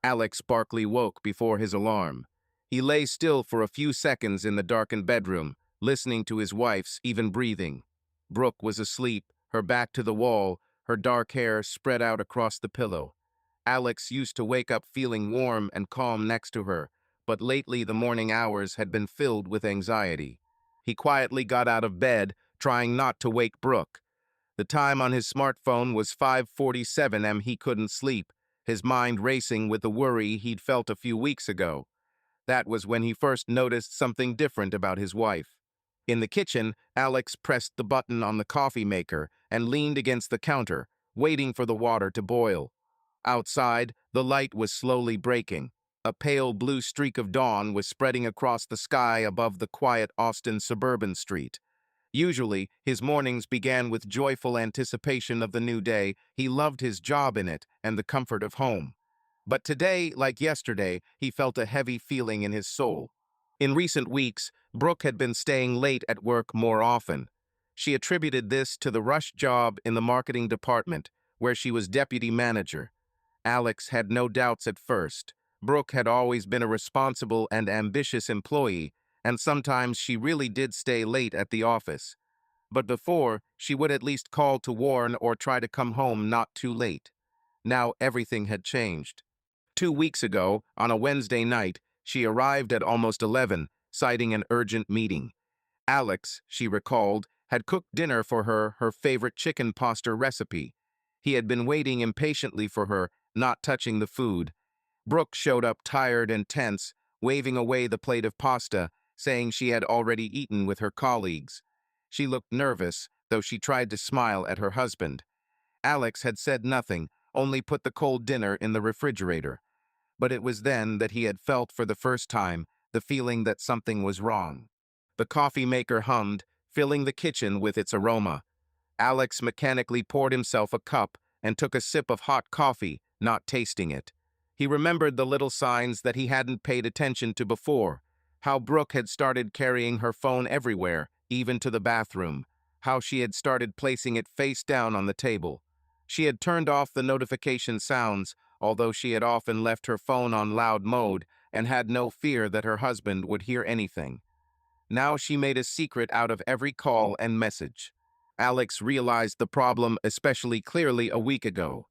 Alex Barkley woke before his alarm. He lay still for a few seconds in the darkened bedroom, listening to his wife's even breathing. Brooke was asleep, her back to the wall, her dark hair spread out across the pillow. Alex used to wake up feeling warm and calm next to her, but lately the morning hours had been filled with anxiety. He quietly got out of bed, trying not to wake Brooke. The time on his smartphone was 5:47 am. He couldn't sleep, his mind racing with the worry he'd felt a few weeks ago. That was when he first noticed something different about his wife. In the kitchen, Alex pressed the button on the coffee maker and leaned against the counter, waiting for the water to boil. Outside, the light was slowly breaking. A pale blue streak of dawn was spreading across the sky above the quiet Austin suburban street. Usually, his mornings began with joyful anticipation of the new day. He loved his job in it and the comfort of home. But today, like yesterday, he felt a heavy feeling in his soul. In recent weeks, Brooke had been staying late at work more often. She attributed this to the rush job in the marketing department, where she was deputy manager. Alex had no doubts at first. Brooke had always been a responsible and ambitious employee, and sometimes she really did stay late at the office. But before, she would at least call to warn or try to come home not too late. Now everything had changed. 2 weeks ago, on a Wednesday night, she arrived at almost 11, citing an urgent meeting. Alex, she recalled, had cooked dinner for her favorite chicken pasta recipe. He had been waiting impatiently for her, not touching the food. Brooke showed up tired and tense, waving away the plate of pasta, saying she had already eaten with her colleagues. She looked nervous, though she tried to smile at her husband. Alex had said nothing, only put the cold dinner in the refrigerator. But it was then that he had felt for the first time the feeling that something was wrong. The coffee maker hummed, filling the kitchen with its aroma. Alex mechanically poured himself a cup and took a sip of hot coffee, not tasting it. He remembered the little signs that he hadn't paid attention to before, how Brooke had started carrying her phone everywhere, even to the bathroom, how she had started placing it face down on the table. She had turned off the notification sounds, although she had often left her phone on loud mode and had no fear that her husband would hear anything. Now she made a secret out of every call and message. Alex realized the problem especially clearly a week ago.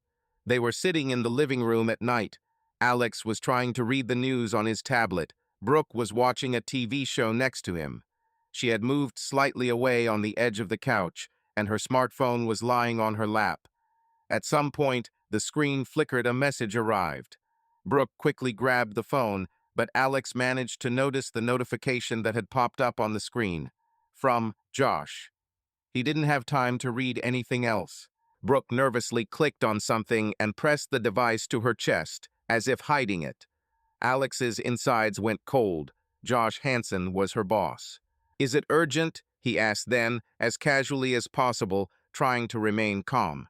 They were sitting in the living room at night. Alex was trying to read the news on his tablet. Brooke was watching a TV show next to him. She had moved slightly away on the edge of the couch, and her smartphone was lying on her lap. At some point, the screen flickered. A message arrived. Brooke quickly grabbed the phone, but Alex managed to notice the notification that had popped up on the screen. From Josh. He didn't have time to read anything else. Brooke nervously clicked on something and pressed the device to her chest, as if hiding it. Alex's insides went cold. Josh Hansen was her boss. "Is it urgent?" he asked then, as casually as possible, trying to remain calm.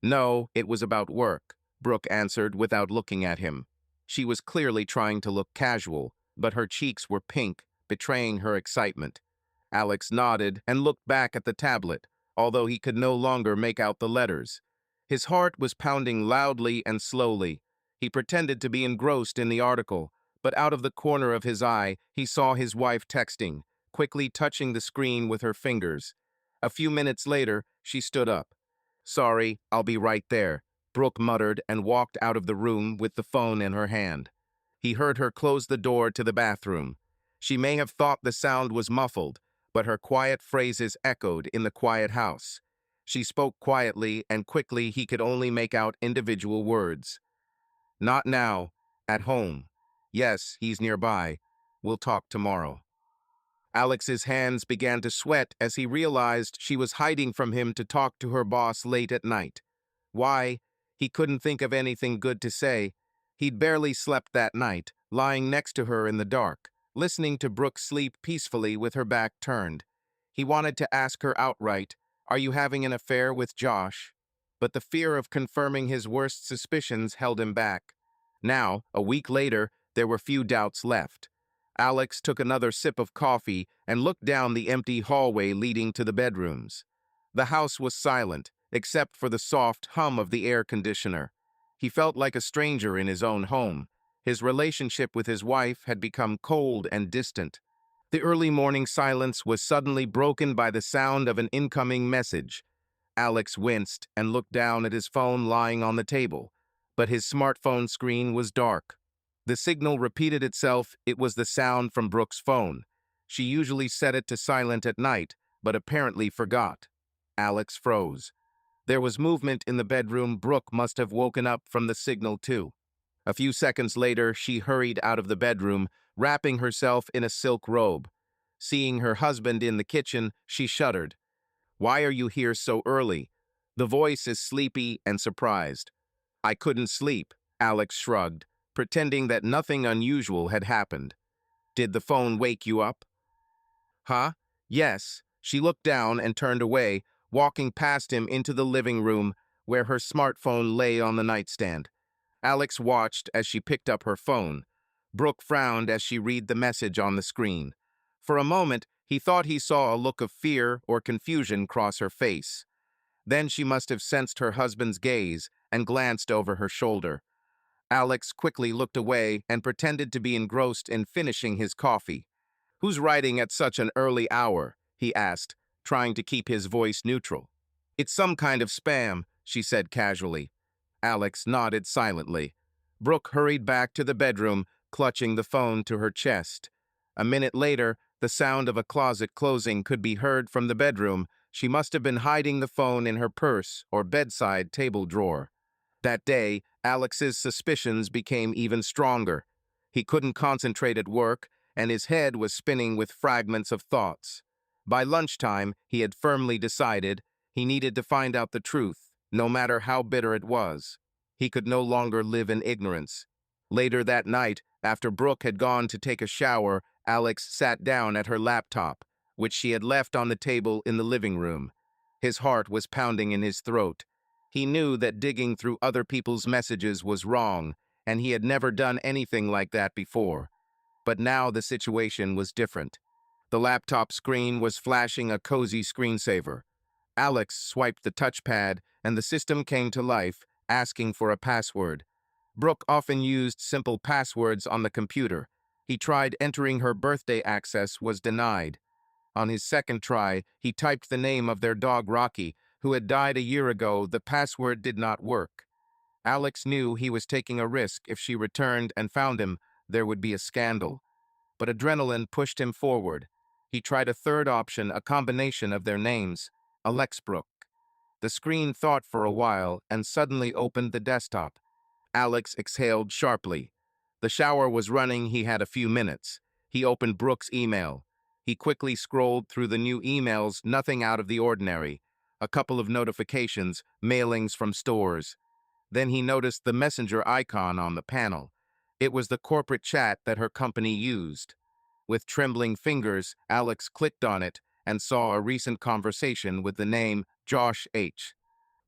No, it was about work," Brooke answered without looking at him. She was clearly trying to look casual, but her cheeks were pink, betraying her excitement. Alex nodded and looked back at the tablet, although he could no longer make out the letters. His heart was pounding loudly and slowly. He pretended to be engrossed in the article, but out of the corner of his eye, he saw his wife texting, quickly touching the screen with her fingers. A few minutes later, she stood up. "Sorry, I'll be right there," Brooke muttered and walked out of the room with the phone in her hand. He heard her close the door to the bathroom. She may have thought the sound was muffled, but her quiet phrases echoed in the quiet house. She spoke quietly, and quickly he could only make out individual words. "Not now. At home. Yes, he's nearby. We'll talk tomorrow." Alex's hands began to sweat as he realized she was hiding from him to talk to her boss late at night. Why? He couldn't think of anything good to say. He'd barely slept that night, lying next to her in the dark, listening to Brooke sleep peacefully with her back turned. He wanted to ask her outright, "Are you having an affair with Josh?" But the fear of confirming his worst suspicions held him back. Now, a week later, there were few doubts left. Alex took another sip of coffee and looked down the empty hallway leading to the bedrooms. The house was silent, except for the soft hum of the air conditioner. He felt like a stranger in his own home. His relationship with his wife had become cold and distant. The early morning silence was suddenly broken by the sound of an incoming message. Alex winced and looked down at his phone lying on the table, but his smartphone screen was dark. The signal repeated itself. It was the sound from Brooke's phone. She usually set it to silent at night, but apparently forgot. Alex froze. There was movement in the bedroom. Brooke must have woken up from the signal too. A few seconds later, she hurried out of the bedroom, wrapping herself in a silk robe. Seeing her husband in the kitchen, she shuddered. "Why are you here so early?" The voice is sleepy and surprised. "I couldn't sleep," Alex shrugged, pretending that nothing unusual had happened. "Did the phone wake you up?" "Huh? Yes." She looked down and turned away, walking past him into the living room, where her smartphone lay on the nightstand. Alex watched as she picked up her phone. Brooke frowned as she read the message on the screen. For a moment, he thought he saw a look of fear or confusion cross her face. Then she must have sensed her husband's gaze and glanced over her shoulder. Alex quickly looked away and pretended to be engrossed in finishing his coffee. "Who's writing at such an early hour?" he asked, trying to keep his voice neutral. "It's some kind of spam," she said casually. Alex nodded silently. Brooke hurried back to the bedroom, clutching the phone to her chest. A minute later, the sound of a closet closing could be heard from the bedroom. She must have been hiding the phone in her purse or bedside table drawer. That day, Alex's suspicions became even stronger. He couldn't concentrate at work, and his head was spinning with fragments of thoughts. By lunchtime, he had firmly decided he needed to find out the truth, no matter how bitter it was. He could no longer live in ignorance. Later that night, after Brooke had gone to take a shower, Alex sat down at her laptop, which she had left on the table in the living room. His heart was pounding in his throat. He knew that digging through other people's messages was wrong, and he had never done anything like that before. But now the situation was different. The laptop screen was flashing a cozy screensaver. Alex swiped the touchpad, and the system came to life, asking for a password. Brooke often used simple passwords on the computer. He tried entering her birthday. Access was denied. On his second try, he typed the name of their dog Rocky, who had died a year ago. The password did not work. Alex knew he was taking a risk. If she returned and found him, there would be a scandal. But adrenaline pushed him forward. He tried a third option, a combination of their names, Alex Brooke. The screen thought for a while and suddenly opened the desktop. Alex exhaled sharply. The shower was running. He had a few minutes. He opened Brooke's email. He quickly scrolled through the new emails, nothing out of the ordinary. A couple of notifications, mailings from stores. Then he noticed the messenger icon on the panel. It was the corporate chat that her company used. With trembling fingers, Alex clicked on it and saw a recent conversation with the name Josh H.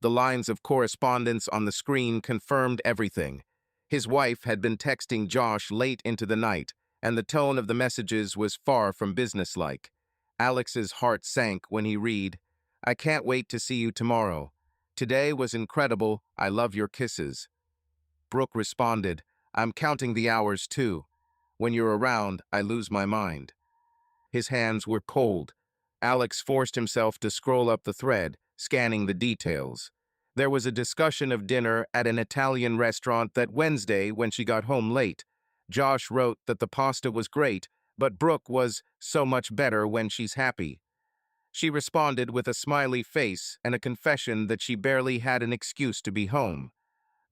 The lines of correspondence on the screen confirmed everything. His wife had been texting Josh late into the night, and the tone of the messages was far from businesslike. Alex's heart sank when he read, "I can't wait to see you tomorrow. Today was incredible. I love your kisses." Brooke responded, "I'm counting the hours too. When you're around, I lose my mind." His hands were cold. Alex forced himself to scroll up the thread, scanning the details. There was a discussion of dinner at an Italian restaurant that Wednesday when she got home late. Josh wrote that the pasta was great, but Brooke was so much better when she's happy. She responded with a smiley face and a confession that she barely had an excuse to be home.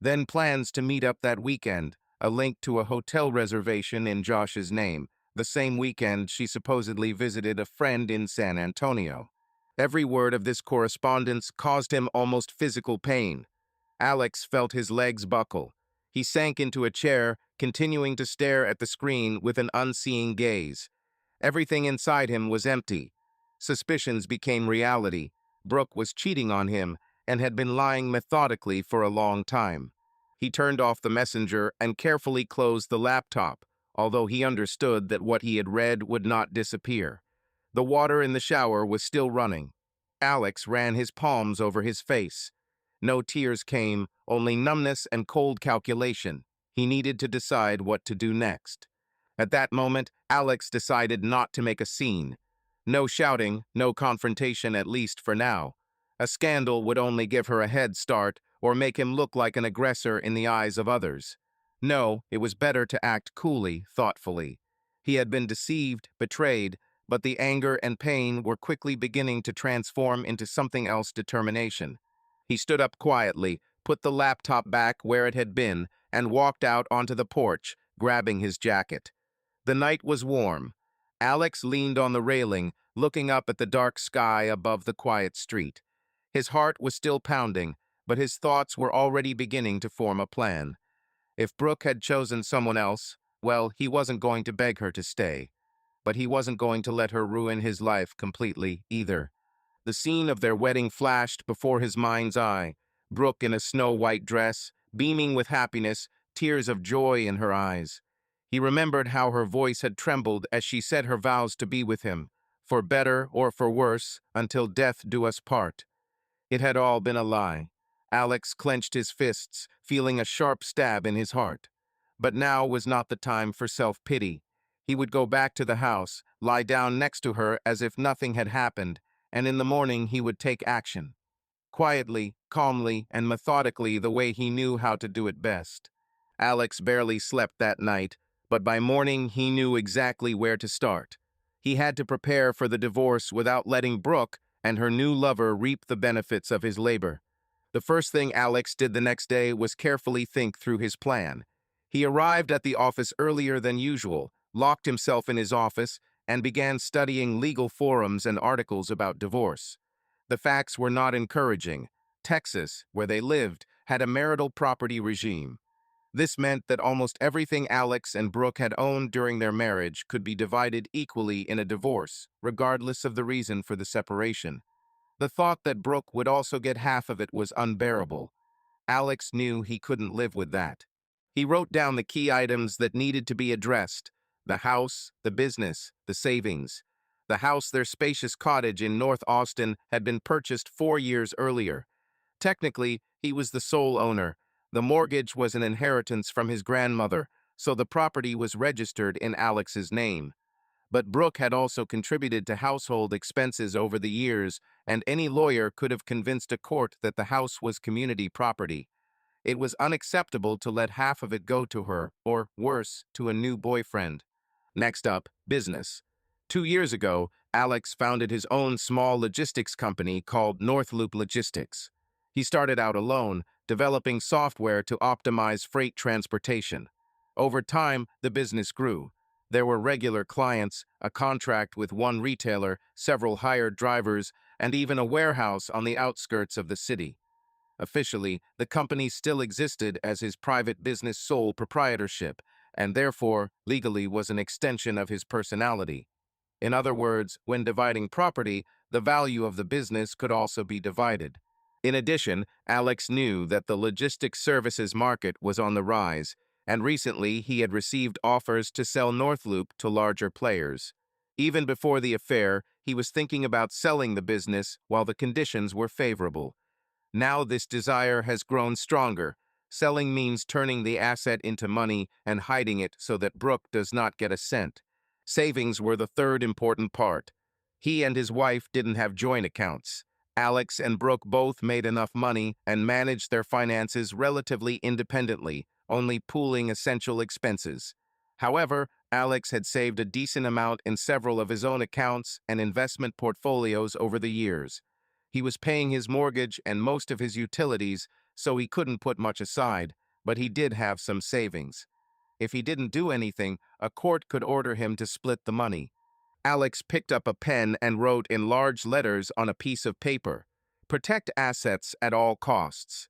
Then plans to meet up that weekend, a link to a hotel reservation in Josh's name, the same weekend she supposedly visited a friend in San Antonio. Every word of this correspondence caused him almost physical pain. Alex felt his legs buckle. He sank into a chair, continuing to stare at the screen with an unseeing gaze. Everything inside him was empty. Suspicions became reality. Brooke was cheating on him and had been lying methodically for a long time. He turned off the messenger and carefully closed the laptop, although he understood that what he had read would not disappear. The water in the shower was still running. Alex ran his palms over his face. No tears came, only numbness and cold calculation. He needed to decide what to do next. At that moment, Alex decided not to make a scene. No shouting, no confrontation, at least for now. A scandal would only give her a head start or make him look like an aggressor in the eyes of others. No, it was better to act coolly, thoughtfully. He had been deceived, betrayed, but the anger and pain were quickly beginning to transform into something else: determination. He stood up quietly, put the laptop back where it had been, and walked out onto the porch, grabbing his jacket. The night was warm. Alex leaned on the railing, looking up at the dark sky above the quiet street. His heart was still pounding, but his thoughts were already beginning to form a plan. If Brooke had chosen someone else, well, he wasn't going to beg her to stay. But he wasn't going to let her ruin his life completely either. The scene of their wedding flashed before his mind's eye. Brooke in a snow-white dress, beaming with happiness, tears of joy in her eyes. He remembered how her voice had trembled as she said her vows to be with him, for better or for worse, until death do us part. It had all been a lie. Alex clenched his fists, feeling a sharp stab in his heart. But now was not the time for self-pity. He would go back to the house, lie down next to her as if nothing had happened, and in the morning he would take action. Quietly, calmly, and methodically, the way he knew how to do it best. Alex barely slept that night, but by morning he knew exactly where to start. He had to prepare for the divorce without letting Brooke and her new lover reap the benefits of his labor. The first thing Alex did the next day was carefully think through his plan. He arrived at the office earlier than usual, locked himself in his office, and began studying legal forums and articles about divorce. The facts were not encouraging. Texas, where they lived, had a marital property regime. This meant that almost everything Alex and Brooke had owned during their marriage could be divided equally in a divorce, regardless of the reason for the separation. The thought that Brooke would also get half of it was unbearable. Alex knew he couldn't live with that. He wrote down the key items that needed to be addressed: the house, the business, the savings. The house, their spacious cottage in North Austin, had been purchased 4 years earlier. Technically, he was the sole owner. The mortgage was an inheritance from his grandmother, so the property was registered in Alex's name. But Brooke had also contributed to household expenses over the years, and any lawyer could have convinced a court that the house was community property. It was unacceptable to let half of it go to her, or worse, to a new boyfriend. Next up, business. 2 years ago, Alex founded his own small logistics company called Northloop Logistics. He started out alone, developing software to optimize freight transportation. Over time, the business grew. There were regular clients, a contract with one retailer, several hired drivers, and even a warehouse on the outskirts of the city. Officially, the company still existed as his private business sole proprietorship, and therefore, legally was an extension of his personality. In other words, when dividing property, the value of the business could also be divided. In addition, Alex knew that the logistics services market was on the rise, and recently he had received offers to sell Northloop to larger players. Even before the affair, he was thinking about selling the business while the conditions were favorable. Now this desire has grown stronger. Selling means turning the asset into money and hiding it so that Brooke does not get a cent. Savings were the third important part. He and his wife didn't have joint accounts. Alex and Brooke both made enough money and managed their finances relatively independently, only pooling essential expenses. However, Alex had saved a decent amount in several of his own accounts and investment portfolios over the years. He was paying his mortgage and most of his utilities, so he couldn't put much aside, but he did have some savings. If he didn't do anything, a court could order him to split the money. Alex picked up a pen and wrote in large letters on a piece of paper, "Protect assets at all costs."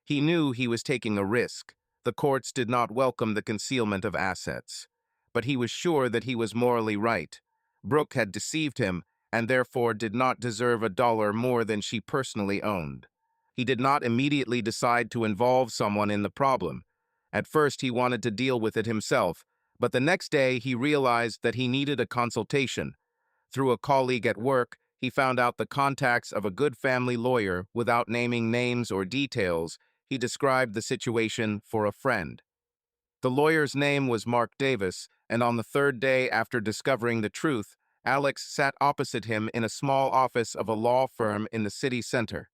He knew he was taking a risk. The courts did not welcome the concealment of assets. But he was sure that he was morally right. Brooke had deceived him, and therefore did not deserve a dollar more than she personally owned. He did not immediately decide to involve someone in the problem. At first, he wanted to deal with it himself, but the next day he realized that he needed a consultation. Through a colleague at work, he found out the contacts of a good family lawyer without naming names or details. He described the situation for a friend. The lawyer's name was Mark Davis, and on the third day after discovering the truth, Alex sat opposite him in a small office of a law firm in the city center.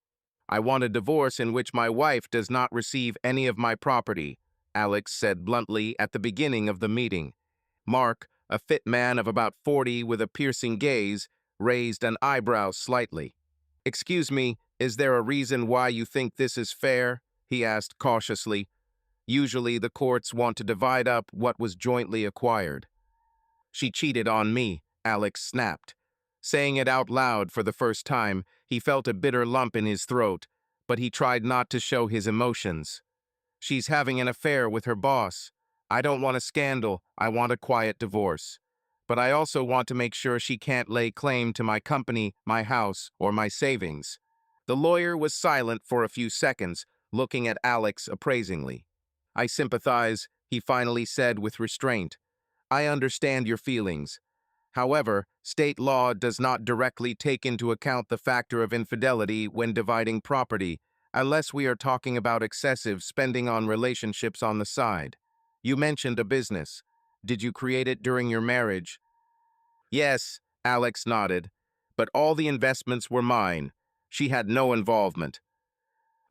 "I want a divorce in which my wife does not receive any of my property," Alex said bluntly at the beginning of the meeting. Mark, a fit man of about 40 with a piercing gaze, raised an eyebrow slightly. "Excuse me, is there a reason why you think this is fair?" he asked cautiously. "Usually the courts want to divide up what was jointly acquired." "She cheated on me," Alex snapped. Saying it out loud for the first time, he felt a bitter lump in his throat, but he tried not to show his emotions. "She's having an affair with her boss. I don't want a scandal, I want a quiet divorce. But I also want to make sure she can't lay claim to my company, my house, or my savings." The lawyer was silent for a few seconds, looking at Alex appraisingly. "I sympathize," he finally said with restraint. "I understand your feelings. However, state law does not directly take into account the factor of infidelity when dividing property, unless we are talking about excessive spending on relationships on the side. You mentioned a business. Did you create it during your marriage?" "Yes," Alex nodded, "but all the investments were mine. She had no involvement."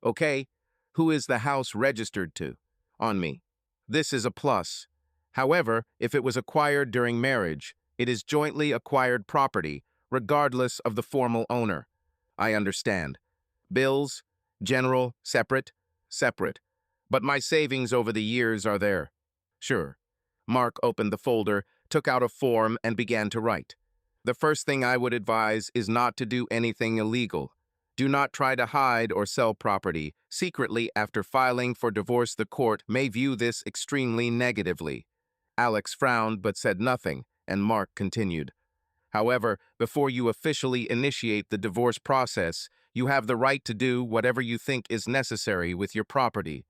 "Okay, who is the house registered to?" "On me." This is a plus. However, if it was acquired during marriage, it is jointly acquired property, regardless of the formal owner. "I understand. Bills? General? Separate?" "Separate. But my savings over the years are there." "Sure." Mark opened the folder, took out a form, and began to write. "The first thing I would advise is not to do anything illegal. Do not try to hide or sell property secretly after filing for divorce. The court may view this extremely negatively." Alex frowned but said nothing, and Mark continued. "However, before you officially initiate the divorce process, you have the right to do whatever you think is necessary with your property.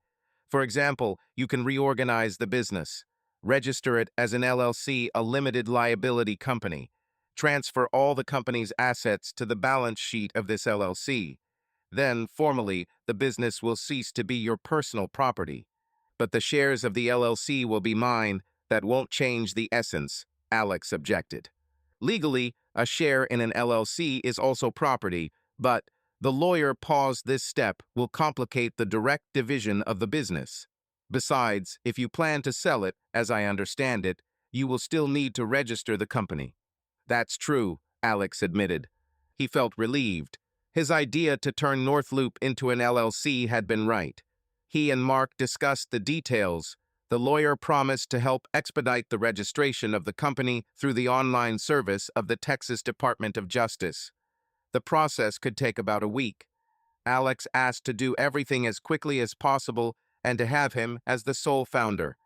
For example, you can reorganize the business, register it as an LLC, a limited liability company, transfer all the company's assets to the balance sheet of this LLC. Then, formally, the business will cease to be your personal property. But the shares of the LLC will be mine. That won't change the essence," Alex objected. "Legally, a share in an LLC is also property, but the lawyer paused. This step will complicate the direct division of the business. Besides, if you plan to sell it, as I understand it, you will still need to register the company." "That's true," Alex admitted. He felt relieved. His idea to turn Northloop into an LLC had been right. He and Mark discussed the details. The lawyer promised to help expedite the registration of the company through the online service of the Texas Department of Justice. The process could take about a week. Alex asked to do everything as quickly as possible and to have him as the sole founder.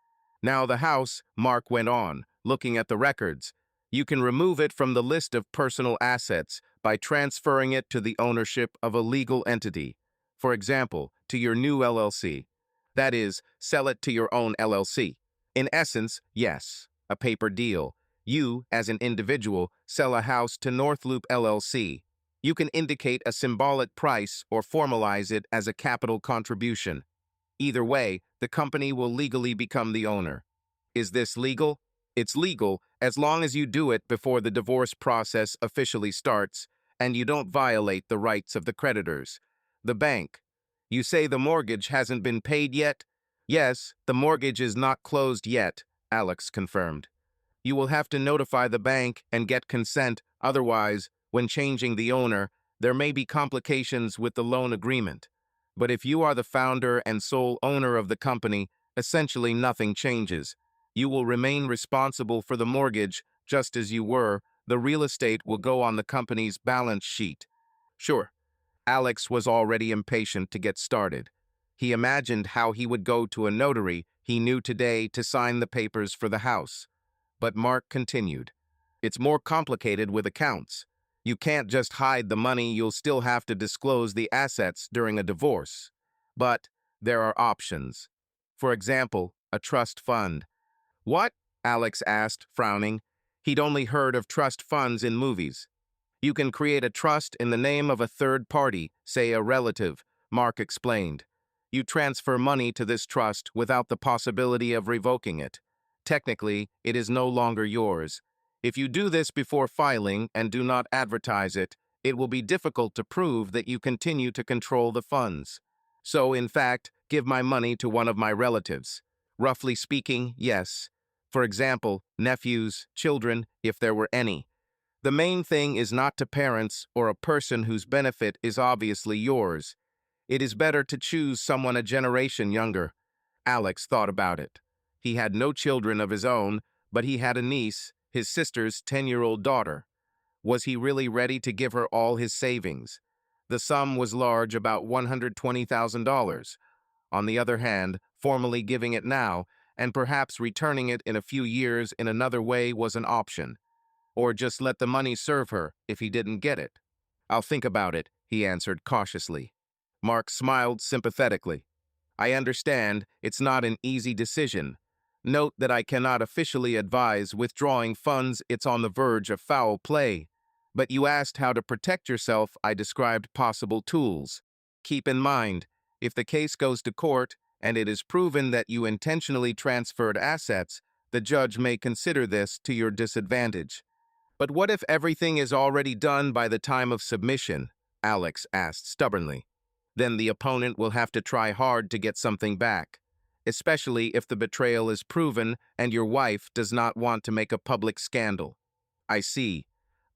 "Now the house," Mark went on, looking at the records. "You can remove it from the list of personal assets by transferring it to the ownership of a legal entity. For example, to your new LLC. That is, sell it to your own LLC. In essence, yes, a paper deal. You, as an individual, sell a house to Northloop LLC. You can indicate a symbolic price or formalize it as a capital contribution. Either way, the company will legally become the owner." "Is this legal?" "It's legal as long as you do it before the divorce process officially starts and you don't violate the rights of the creditors." "The bank. You say the mortgage hasn't been paid yet?" "Yes, the mortgage is not closed yet," Alex confirmed. "You will have to notify the bank and get consent. Otherwise, when changing the owner, there may be complications with the loan agreement. But if you are the founder and sole owner of the company, essentially nothing changes. You will remain responsible for the mortgage just as you were. The real estate will go on the company's balance sheet." "Sure." Alex was already impatient to get started. He imagined how he would go to a notary he knew today to sign the papers for the house. But Mark continued. "It's more complicated with accounts. You can't just hide the money. You'll still have to disclose the assets during a divorce. But there are options. For example, a trust fund." "What?" Alex asked, frowning. He'd only heard of trust funds in movies. You can create a trust in the name of a third party, say a relative, Mark explained. You transfer money to this trust without the possibility of revoking it. Technically, it is no longer yours. If you do this before filing and do not advertise it, it will be difficult to prove that you continue to control the funds. So, in fact, give my money to one of my relatives. Roughly speaking, yes. For example, nephews, children, if there were any. The main thing is not to parents or a person whose benefit is obviously yours. It is better to choose someone a generation younger. Alex thought about it. He had no children of his own, but he had a niece, his sister's 10-year-old daughter. Was he really ready to give her all his savings? The sum was large, about $120,000. On the other hand, formally giving it now, and perhaps returning it in a few years in another way was an option. Or just let the money serve her if he didn't get it. I'll think about it, he answered cautiously. Mark smiled sympathetically. I understand it's not an easy decision. Note that I cannot officially advise withdrawing funds. It's on the verge of foul play. But you asked how to protect yourself. I described possible tools. Keep in mind, if the case goes to court and it is proven that you intentionally transferred assets, the judge may consider this to your disadvantage. But what if everything is already done by the time of submission? Alex asked stubbornly. Then the opponent will have to try hard to get something back, especially if the betrayal is proven and your wife does not want to make a public scandal. I see.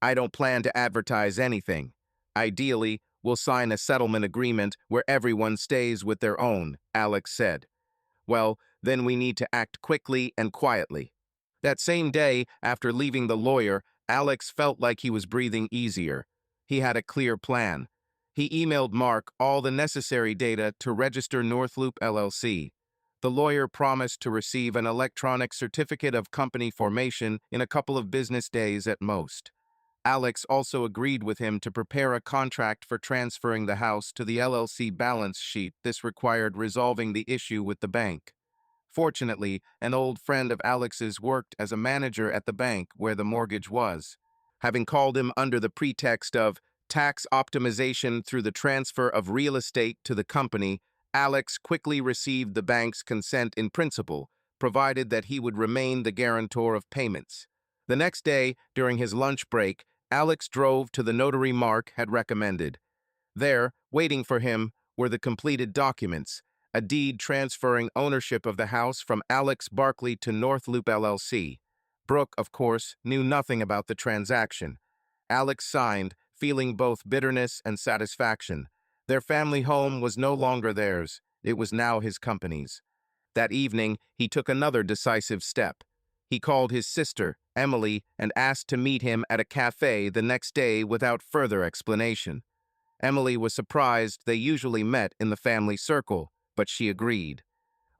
I don't plan to advertise anything. Ideally, we'll sign a settlement agreement where everyone stays with their own, Alex said. Well, then we need to act quickly and quietly. That same day, after leaving the lawyer, Alex felt like he was breathing easier. He had a clear plan. He emailed Mark all the necessary data to register Northloop LLC. The lawyer promised to receive an electronic certificate of company formation in a couple of business days at most. Alex also agreed with him to prepare a contract for transferring the house to the LLC balance sheet. This required resolving the issue with the bank. Fortunately, an old friend of Alex's worked as a manager at the bank where the mortgage was. Having called him under the pretext of tax optimization through the transfer of real estate to the company, Alex quickly received the bank's consent in principle, provided that he would remain the guarantor of payments. The next day, during his lunch break, Alex drove to the notary Mark had recommended. There, waiting for him, were the completed documents, a deed transferring ownership of the house from Alex Barkley to Northloop LLC. Brooke, of course, knew nothing about the transaction. Alex signed, feeling both bitterness and satisfaction. Their family home was no longer theirs. It was now his company's. That evening, he took another decisive step. He called his sister, Emily, and asked to meet him at a cafe the next day without further explanation. Emily was surprised. They usually met in the family circle, but she agreed.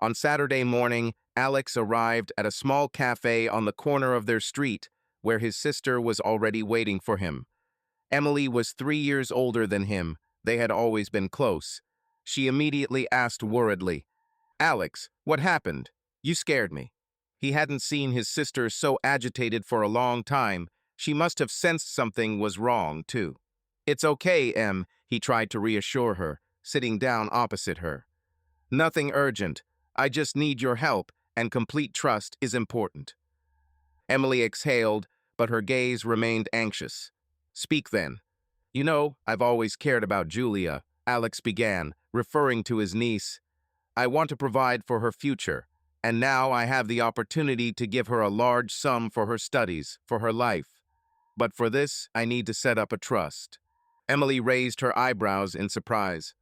On Saturday morning, Alex arrived at a small cafe on the corner of their street, where his sister was already waiting for him. Emily was 3 years older than him. They had always been close. She immediately asked worriedly, Alex, what happened? You scared me. He hadn't seen his sister so agitated for a long time. She must have sensed something was wrong, too. It's okay, Em, he tried to reassure her, sitting down opposite her. Nothing urgent. I just need your help, and complete trust is important. Emily exhaled, but her gaze remained anxious. Speak then. You know, I've always cared about Julia, Alex began, referring to his niece. I want to provide for her future, and now I have the opportunity to give her a large sum for her studies, for her life. But for this, I need to set up a trust. Emily raised her eyebrows in surprise.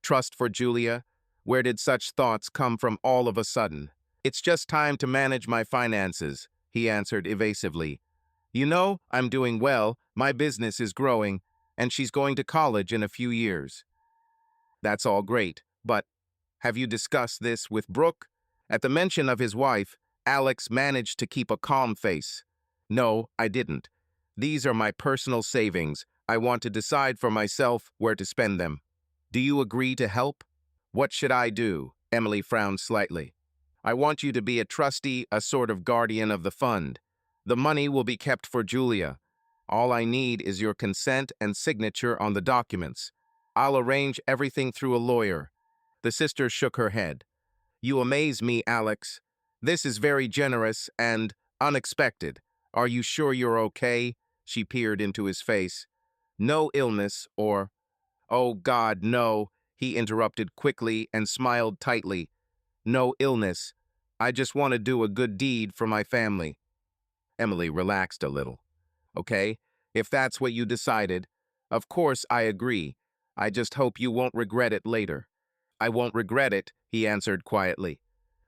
Trust for Julia? Where did such thoughts come from all of a sudden? It's just time to manage my finances, he answered evasively. You know, I'm doing well, my business is growing, and she's going to college in a few years. That's all great, but have you discussed this with Brooke? At the mention of his wife, Alex managed to keep a calm face. No, I didn't. These are my personal savings. I want to decide for myself where to spend them. Do you agree to help? What should I do? Emily frowned slightly. I want you to be a trustee, a sort of guardian of the fund. The money will be kept for Julia. All I need is your consent and signature on the documents. I'll arrange everything through a lawyer." The sister shook her head. "You amaze me, Alex. This is very generous and unexpected. Are you sure you're okay?" She peered into his face. "No illness or—" "Oh, God, no," he interrupted quickly and smiled tightly. "No illness. I just want to do a good deed for my family." Emily relaxed a little. "Okay, if that's what you decided. Of course, I agree. I just hope you won't regret it later." "I won't regret it," he answered quietly.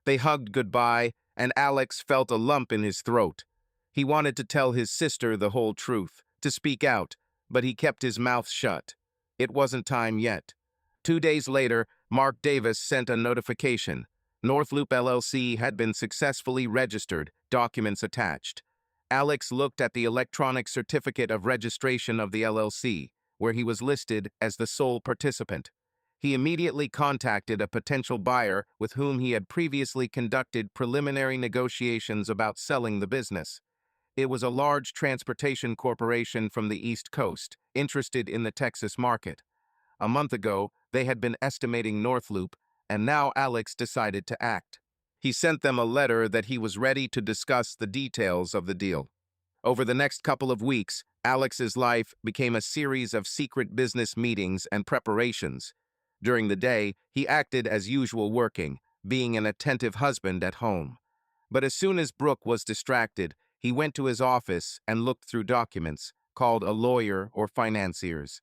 They hugged goodbye, and Alex felt a lump in his throat. He wanted to tell his sister the whole truth, to speak out, but he kept his mouth shut. It wasn't time yet. 2 days later, Mark Davis sent a notification. Northloop LLC had been successfully registered, documents attached. Alex looked at the electronic certificate of registration of the LLC, where he was listed as the sole participant. He immediately contacted a potential buyer with whom he had previously conducted preliminary negotiations about selling the business. It was a large transportation corporation from the East Coast, interested in the Texas market. A month ago, they had been estimating Northloop, and now Alex decided to act. He sent them a letter that he was ready to discuss the details of the deal. Over the next couple of weeks, Alex's life became a series of secret business meetings and preparations. During the day, he acted as usual working, being an attentive husband at home. But as soon as Brooke was distracted, he went to his office and looked through documents, called a lawyer or financiers.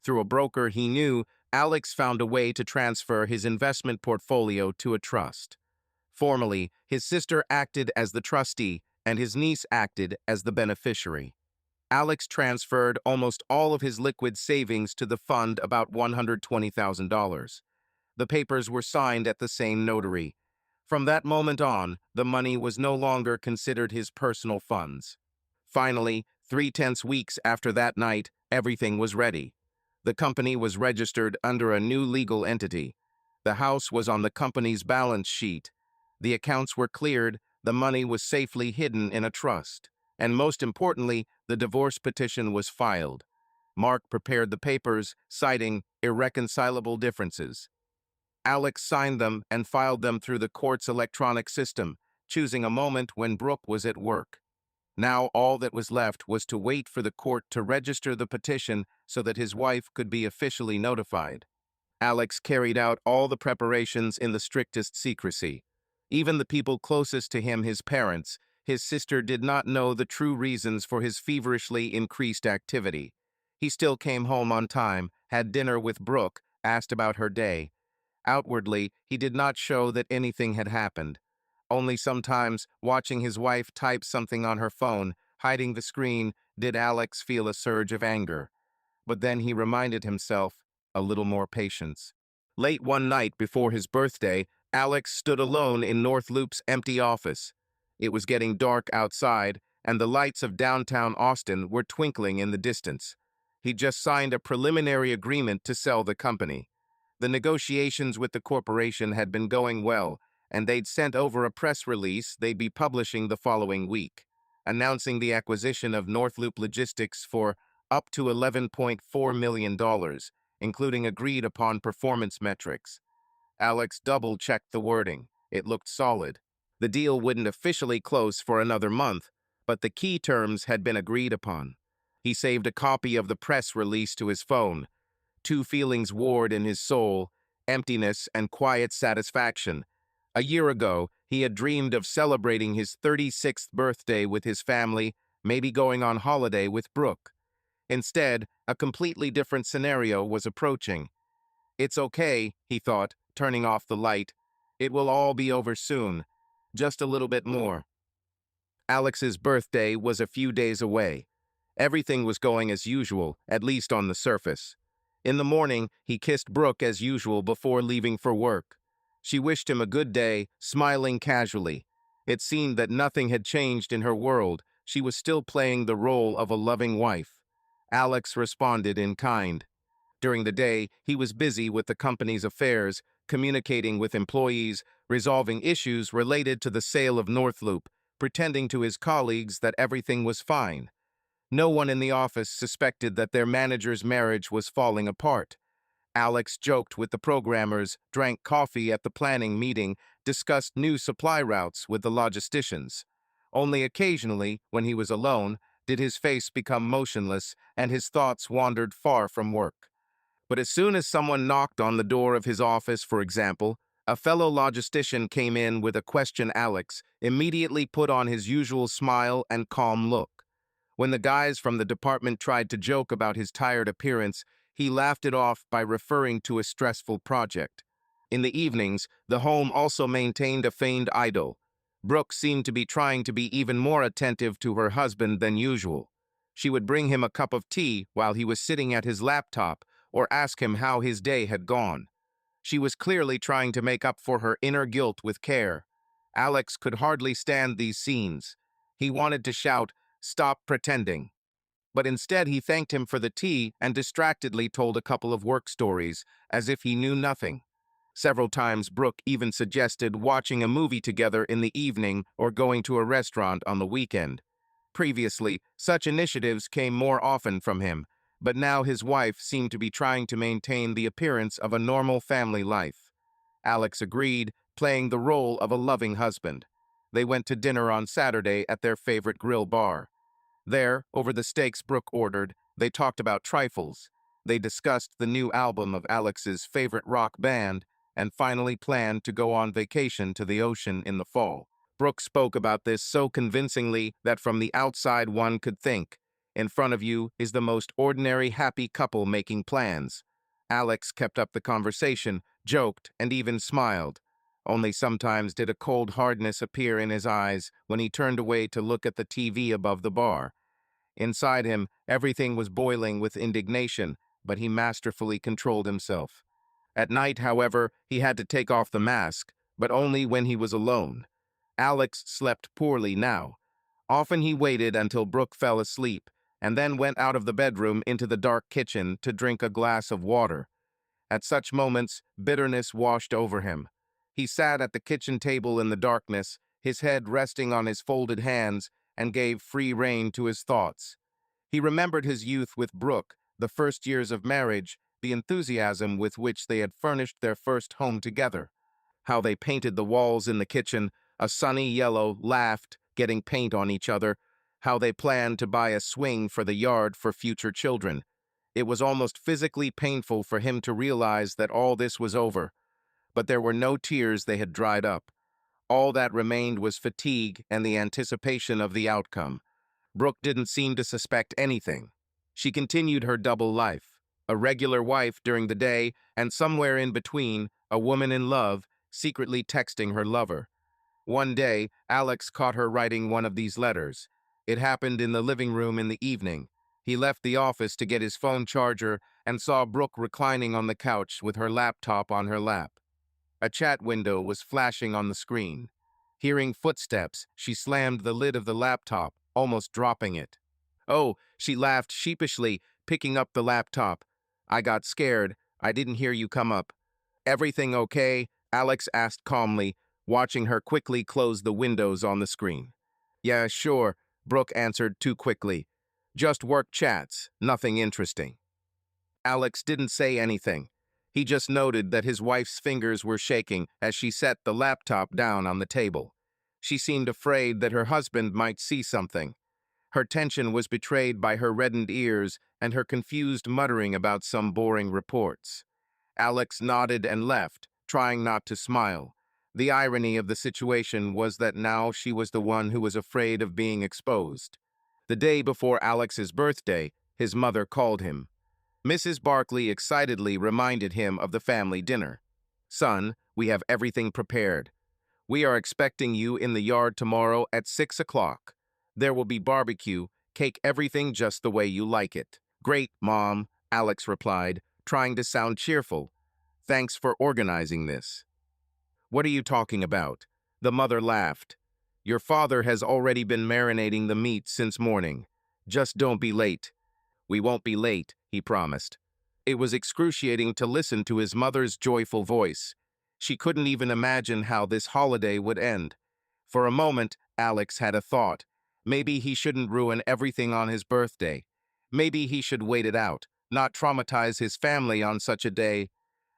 Through a broker he knew, Alex found a way to transfer his investment portfolio to a trust. Formally, his sister acted as the trustee, and his niece acted as the beneficiary. Alex transferred almost all of his liquid savings to the fund, about $120,000. The papers were signed at the same notary. From that moment on, the money was no longer considered his personal funds. Finally, 3/10 weeks after that night, everything was ready. The company was registered under a new legal entity. The house was on the company's balance sheet. The accounts were cleared, the money was safely hidden in a trust. And most importantly, the divorce petition was filed. Mark prepared the papers, citing irreconcilable differences. Alex signed them and filed them through the court's electronic system, choosing a moment when Brooke was at work. Now all that was left was to wait for the court to register the petition so that his wife could be officially notified. Alex carried out all the preparations in the strictest secrecy. Even the people closest to him, his parents, his sister, did not know the true reasons for his feverishly increased activity. He still came home on time, had dinner with Brooke, asked about her day. Outwardly, he did not show that anything had happened. Only sometimes, watching his wife type something on her phone, hiding the screen, did Alex feel a surge of anger. But then he reminded himself, a little more patience. Late one night before his birthday, Alex stood alone in Northloop's empty office. It was getting dark outside, and the lights of downtown Austin were twinkling in the distance. He'd just signed a preliminary agreement to sell the company. The negotiations with the corporation had been going well, and they'd sent over a press release they'd be publishing the following week, announcing the acquisition of Northloop Logistics for up to $11.4 million, including agreed-upon performance metrics. Alex double-checked the wording. It looked solid. The deal wouldn't officially close for another month, but the key terms had been agreed upon. He saved a copy of the press release to his phone. Two feelings warred in his soul: emptiness and quiet satisfaction. A year ago, he had dreamed of celebrating his 36th birthday with his family, maybe going on holiday with Brooke. Instead, a completely different scenario was approaching. "It's okay," he thought, turning off the light. "It will all be over soon. Just a little bit more." Alex's birthday was a few days away. Everything was going as usual, at least on the surface. In the morning, he kissed Brooke as usual before leaving for work. She wished him a good day, smiling casually. It seemed that nothing had changed in her world. She was still playing the role of a loving wife. Alex responded in kind. During the day, he was busy with the company's affairs, communicating with employees, resolving issues related to the sale of Northloop, pretending to his colleagues that everything was fine. No one in the office suspected that their manager's marriage was falling apart. Alex joked with the programmers, drank coffee at the planning meeting, discussed new supply routes with the logisticians. Only occasionally, when he was alone, did his face become motionless and his thoughts wandered far from work. But as soon as someone knocked on the door of his office, for example, a fellow logistician came in with a question. Alex immediately put on his usual smile and calm look. When the guys from the department tried to joke about his tired appearance, he laughed it off by referring to a stressful project. In the evenings, the home also maintained a feigned idyll. Brooke seemed to be trying to be even more attentive to her husband than usual. She would bring him a cup of tea while he was sitting at his laptop or ask him how his day had gone. She was clearly trying to make up for her inner guilt with care. Alex could hardly stand these scenes. He wanted to shout, "Stop pretending." But instead he thanked him for the tea and distractedly told a couple of work stories, as if he knew nothing. Several times Brooke even suggested watching a movie together in the evening or going to a restaurant on the weekend. Previously, such initiatives came more often from him, but now his wife seemed to be trying to maintain the appearance of a normal family life. Alex agreed, playing the role of a loving husband. They went to dinner on Saturday at their favorite grill bar. There, over the steaks Brooke ordered, they talked about trifles. They discussed the new album of Alex's favorite rock band and finally planned to go on vacation to the ocean in the fall. Brooke spoke about this so convincingly that from the outside one could think, in front of you is the most ordinary happy couple making plans. Alex kept up the conversation, joked, and even smiled. Only sometimes did a cold hardness appear in his eyes when he turned away to look at the TV above the bar. Inside him, everything was boiling with indignation, but he masterfully controlled himself. At night, however, he had to take off the mask, but only when he was alone. Alex slept poorly now. Often he waited until Brooke fell asleep, and then went out of the bedroom into the dark kitchen to drink a glass of water. At such moments, bitterness washed over him. He sat at the kitchen table in the darkness, his head resting on his folded hands, and gave free rein to his thoughts. He remembered his youth with Brooke, the first years of marriage, the enthusiasm with which they had furnished their first home together. How they painted the walls in the kitchen, a sunny yellow, laughed, getting paint on each other. How they planned to buy a swing for the yard for future children. It was almost physically painful for him to realize that all this was over. But there were no tears, they had dried up. All that remained was fatigue and the anticipation of the outcome. Brooke didn't seem to suspect anything. She continued her double life, a regular wife during the day, and somewhere in between, a woman in love, secretly texting her lover. One day, Alex caught her writing one of these letters. It happened in the living room in the evening. He left the office to get his phone charger and saw Brooke reclining on the couch with her laptop on her lap. A chat window was flashing on the screen. Hearing footsteps, she slammed the lid of the laptop, almost dropping it. "Oh," she laughed sheepishly, picking up the laptop. "I got scared. I didn't hear you come up." "Everything okay?" Alex asked calmly, watching her quickly close the windows on the screen. "Yeah, sure," Brooke answered too quickly. "Just work chats, nothing interesting." Alex didn't say anything. He just noted that his wife's fingers were shaking as she set the laptop down on the table. She seemed afraid that her husband might see something. Her tension was betrayed by her reddened ears and her confused muttering about some boring reports. Alex nodded and left, trying not to smile. The irony of the situation was that now she was the one who was afraid of being exposed. The day before Alex's birthday, his mother called him. Mrs. Barkley excitedly reminded him of the family dinner. "Son, we have everything prepared. We are expecting you in the yard tomorrow at 6 o'clock. There will be barbecue, cake, everything just the way you like it." "Great, Mom," Alex replied, trying to sound cheerful. "Thanks for organizing this." "What are you talking about?" The mother laughed. "Your father has already been marinating the meat since morning. Just don't be late." "We won't be late," he promised. It was excruciating to listen to his mother's joyful voice. She couldn't even imagine how this holiday would end. For a moment, Alex had a thought. Maybe he shouldn't ruin everything on his birthday. Maybe he should wait it out, not traumatize his family on such a day.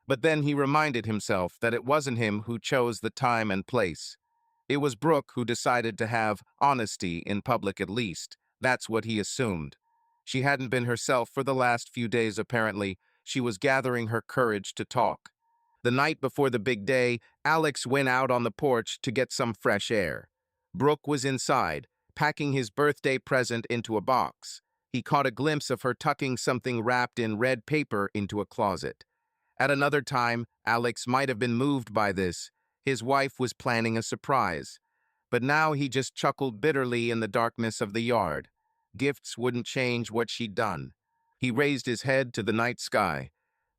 But then he reminded himself that it wasn't him who chose the time and place. It was Brooke who decided to have honesty in public at least. That's what he assumed. She hadn't been herself for the last few days apparently. She was gathering her courage to talk. The night before the big day, Alex went out on the porch to get some fresh air. Brooke was inside, packing his birthday present into a box. He caught a glimpse of her tucking something wrapped in red paper into a closet. At another time, Alex might have been moved by this. His wife was planning a surprise. But now he just chuckled bitterly in the darkness of the yard. Gifts wouldn't change what she'd done. He raised his head to the night sky.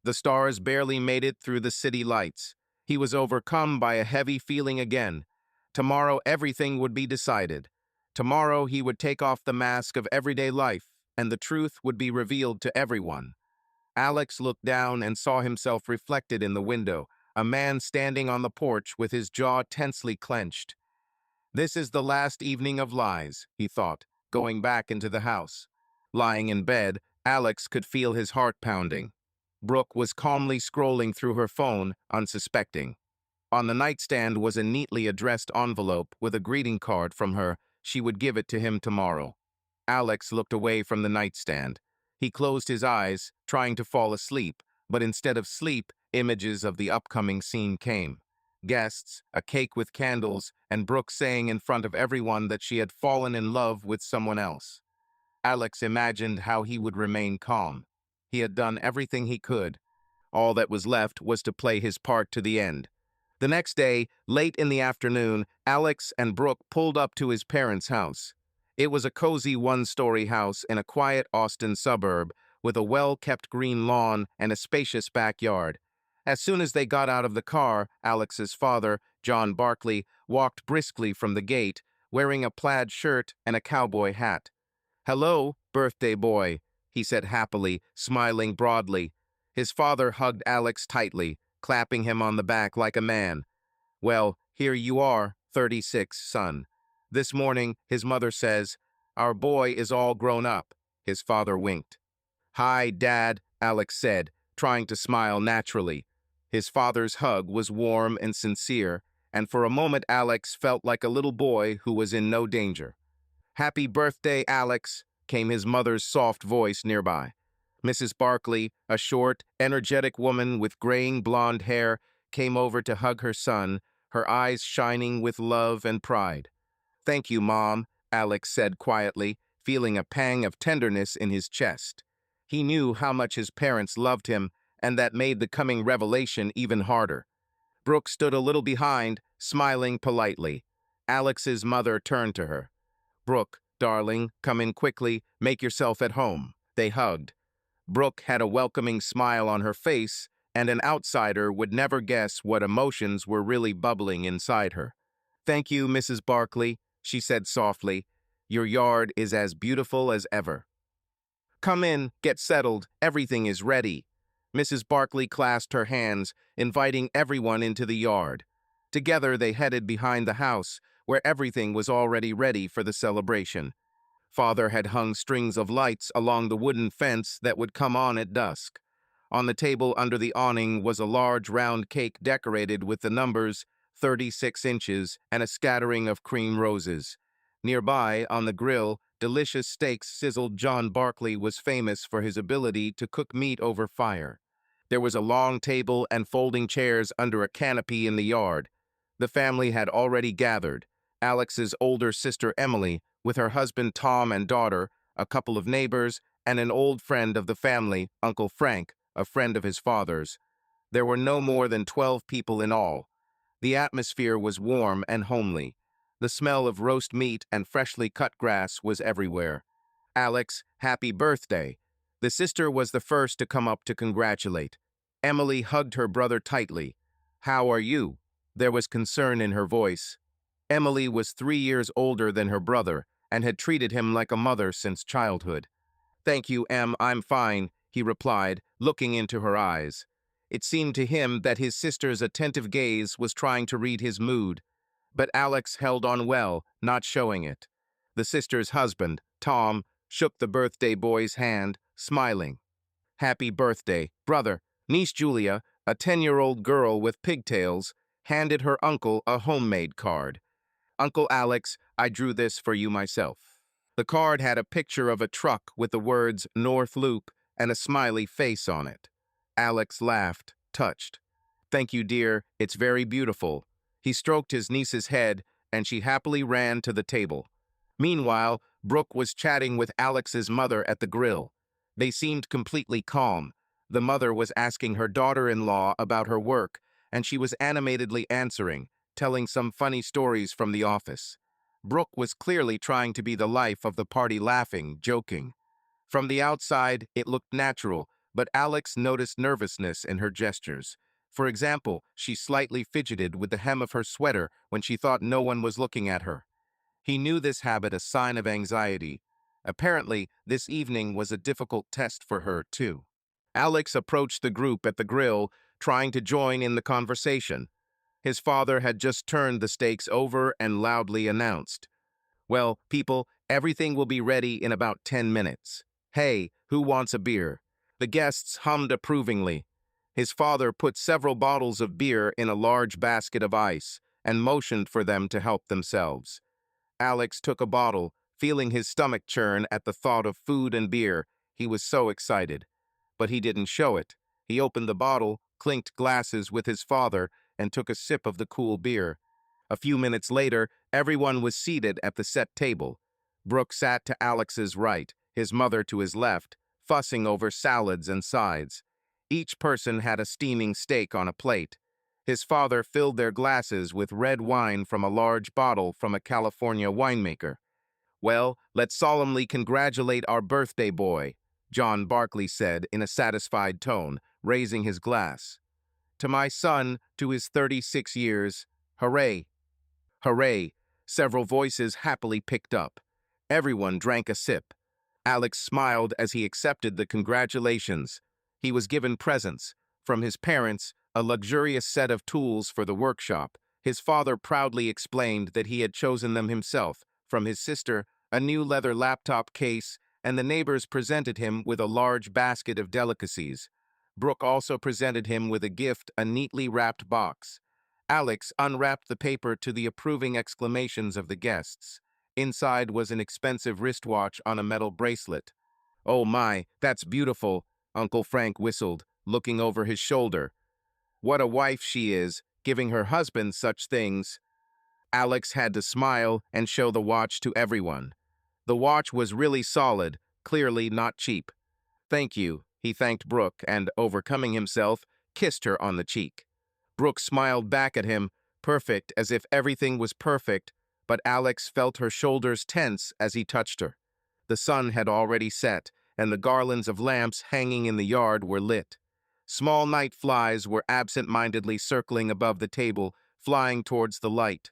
The stars barely made it through the city lights. He was overcome by a heavy feeling again. Tomorrow everything would be decided. Tomorrow he would take off the mask of everyday life, and the truth would be revealed to everyone. Alex looked down and saw himself reflected in the window, a man standing on the porch with his jaw tensely clenched. This is the last evening of lies, he thought, going back into the house. Lying in bed, Alex could feel his heart pounding. Brooke was calmly scrolling through her phone, unsuspecting. On the nightstand was a neatly addressed envelope with a greeting card from her. She would give it to him tomorrow. Alex looked away from the nightstand. He closed his eyes, trying to fall asleep, but instead of sleep, images of the upcoming scene came. Guests, a cake with candles, and Brooke saying in front of everyone that she had fallen in love with someone else. Alex imagined how he would remain calm. He had done everything he could. All that was left was to play his part to the end. The next day, late in the afternoon, Alex and Brooke pulled up to his parents' house. It was a cozy one-story house in a quiet Austin suburb with a well-kept green lawn and a spacious backyard. As soon as they got out of the car, Alex's father, John Barkley, walked briskly from the gate, wearing a plaid shirt and a cowboy hat. "Hello, birthday boy," he said happily, smiling broadly. His father hugged Alex tightly, clapping him on the back like a man. "Well, here you are, 36, son. This morning, his mother says, our boy is all grown up." His father winked. "Hi, Dad," Alex said, trying to smile naturally. His father's hug was warm and sincere, and for a moment Alex felt like a little boy who was in no danger. "Happy birthday, Alex," came his mother's soft voice nearby. Mrs. Barkley, a short, energetic woman with graying blonde hair, came over to hug her son, her eyes shining with love and pride. "Thank you, Mom," Alex said quietly, feeling a pang of tenderness in his chest. He knew how much his parents loved him, and that made the coming revelation even harder. Brooke stood a little behind, smiling politely. Alex's mother turned to her. "Brooke, darling, come in quickly, make yourself at home." They hugged. Brooke had a welcoming smile on her face, and an outsider would never guess what emotions were really bubbling inside her. "Thank you, Mrs. Barkley," she said softly. "Your yard is as beautiful as ever." "Come in, get settled, everything is ready." Mrs. Barkley clasped her hands, inviting everyone into the yard. Together they headed behind the house, where everything was already ready for the celebration. Father had hung strings of lights along the wooden fence that would come on at dusk. On the table under the awning was a large round cake decorated with the numbers 36 inches and a scattering of cream roses. Nearby, on the grill, delicious steaks sizzled. John Barkley was famous for his ability to cook meat over fire. There was a long table and folding chairs under a canopy in the yard. The family had already gathered. Alex's older sister Emily, with her husband Tom and daughter, a couple of neighbors, and an old friend of the family, Uncle Frank, a friend of his father's. There were no more than 12 people in all. The atmosphere was warm and homely. The smell of roast meat and freshly cut grass was everywhere. "Alex, happy birthday." The sister was the first to come up to congratulate. Emily hugged her brother tightly. "How are you?" There was concern in her voice. Emily was 3 years older than her brother and had treated him like a mother since childhood. "Thank you, Em, I'm fine," he replied, looking into her eyes. It seemed to him that his sister's attentive gaze was trying to read his mood, but Alex held on well, not showing it. The sister's husband, Tom, shook the birthday boy's hand, smiling. "Happy birthday, brother." Niece Julia, a 10-year-old girl with pigtails, handed her uncle a homemade card. "Uncle Alex, I drew this for you myself." The card had a picture of a truck with the words North Loop and a smiley face on it. Alex laughed, touched. "Thank you, dear. It's very beautiful." He stroked his niece's head, and she happily ran to the table. Meanwhile, Brooke was chatting with Alex's mother at the grill. They seemed completely calm. The mother was asking her daughter-in-law about her work, and she was animatedly answering, telling some funny stories from the office. Brooke was clearly trying to be the life of the party, laughing, joking. From the outside, it looked natural, but Alex noticed nervousness in her gestures. For example, she slightly fidgeted with the hem of her sweater when she thought no one was looking at her. He knew this habit a sign of anxiety. Apparently, this evening was a difficult test for her, too. Alex approached the group at the grill, trying to join in the conversation. His father had just turned the steaks over and loudly announced, "Well, people, everything will be ready in about 10 minutes. Hey, who wants a beer?" The guests hummed approvingly. His father put several bottles of beer in a large basket of ice and motioned for them to help themselves. Alex took a bottle, feeling his stomach churn at the thought of food and beer. He was so excited. But he didn't show it. He opened the bottle, clinked glasses with his father, and took a sip of the cool beer. A few minutes later, everyone was seated at the set table. Brooke sat to Alex's right, his mother to his left, fussing over salads and sides. Each person had a steaming steak on a plate. His father filled their glasses with red wine from a large bottle from a California winemaker. "Well, let's solemnly congratulate our birthday boy," John Barkley said in a satisfied tone, raising his glass. "To my son, to his 36 years, hooray!" "Hooray!" Several voices happily picked up. Everyone drank a sip. Alex smiled as he accepted the congratulations. He was given presents. From his parents, a luxurious set of tools for the workshop. His father proudly explained that he had chosen them himself. From his sister, a new leather laptop case, and the neighbors presented him with a large basket of delicacies. Brooke also presented him with a gift, a neatly wrapped box. Alex unwrapped the paper to the approving exclamations of the guests. Inside was an expensive wristwatch on a metal bracelet. "Oh my, that's beautiful," Uncle Frank whistled, looking over his shoulder. "What a wife she is, giving her husband such things." Alex had to smile and show the watch to everyone. The watch was really solid, clearly not cheap. "Thank you," he thanked Brooke and, overcoming himself, kissed her on the cheek. Brooke smiled back at him, perfect, as if everything was perfect, but Alex felt her shoulders tense as he touched her. The sun had already set, and the garlands of lamps hanging in the yard were lit. Small night flies were absent-mindedly circling above the table, flying towards the light.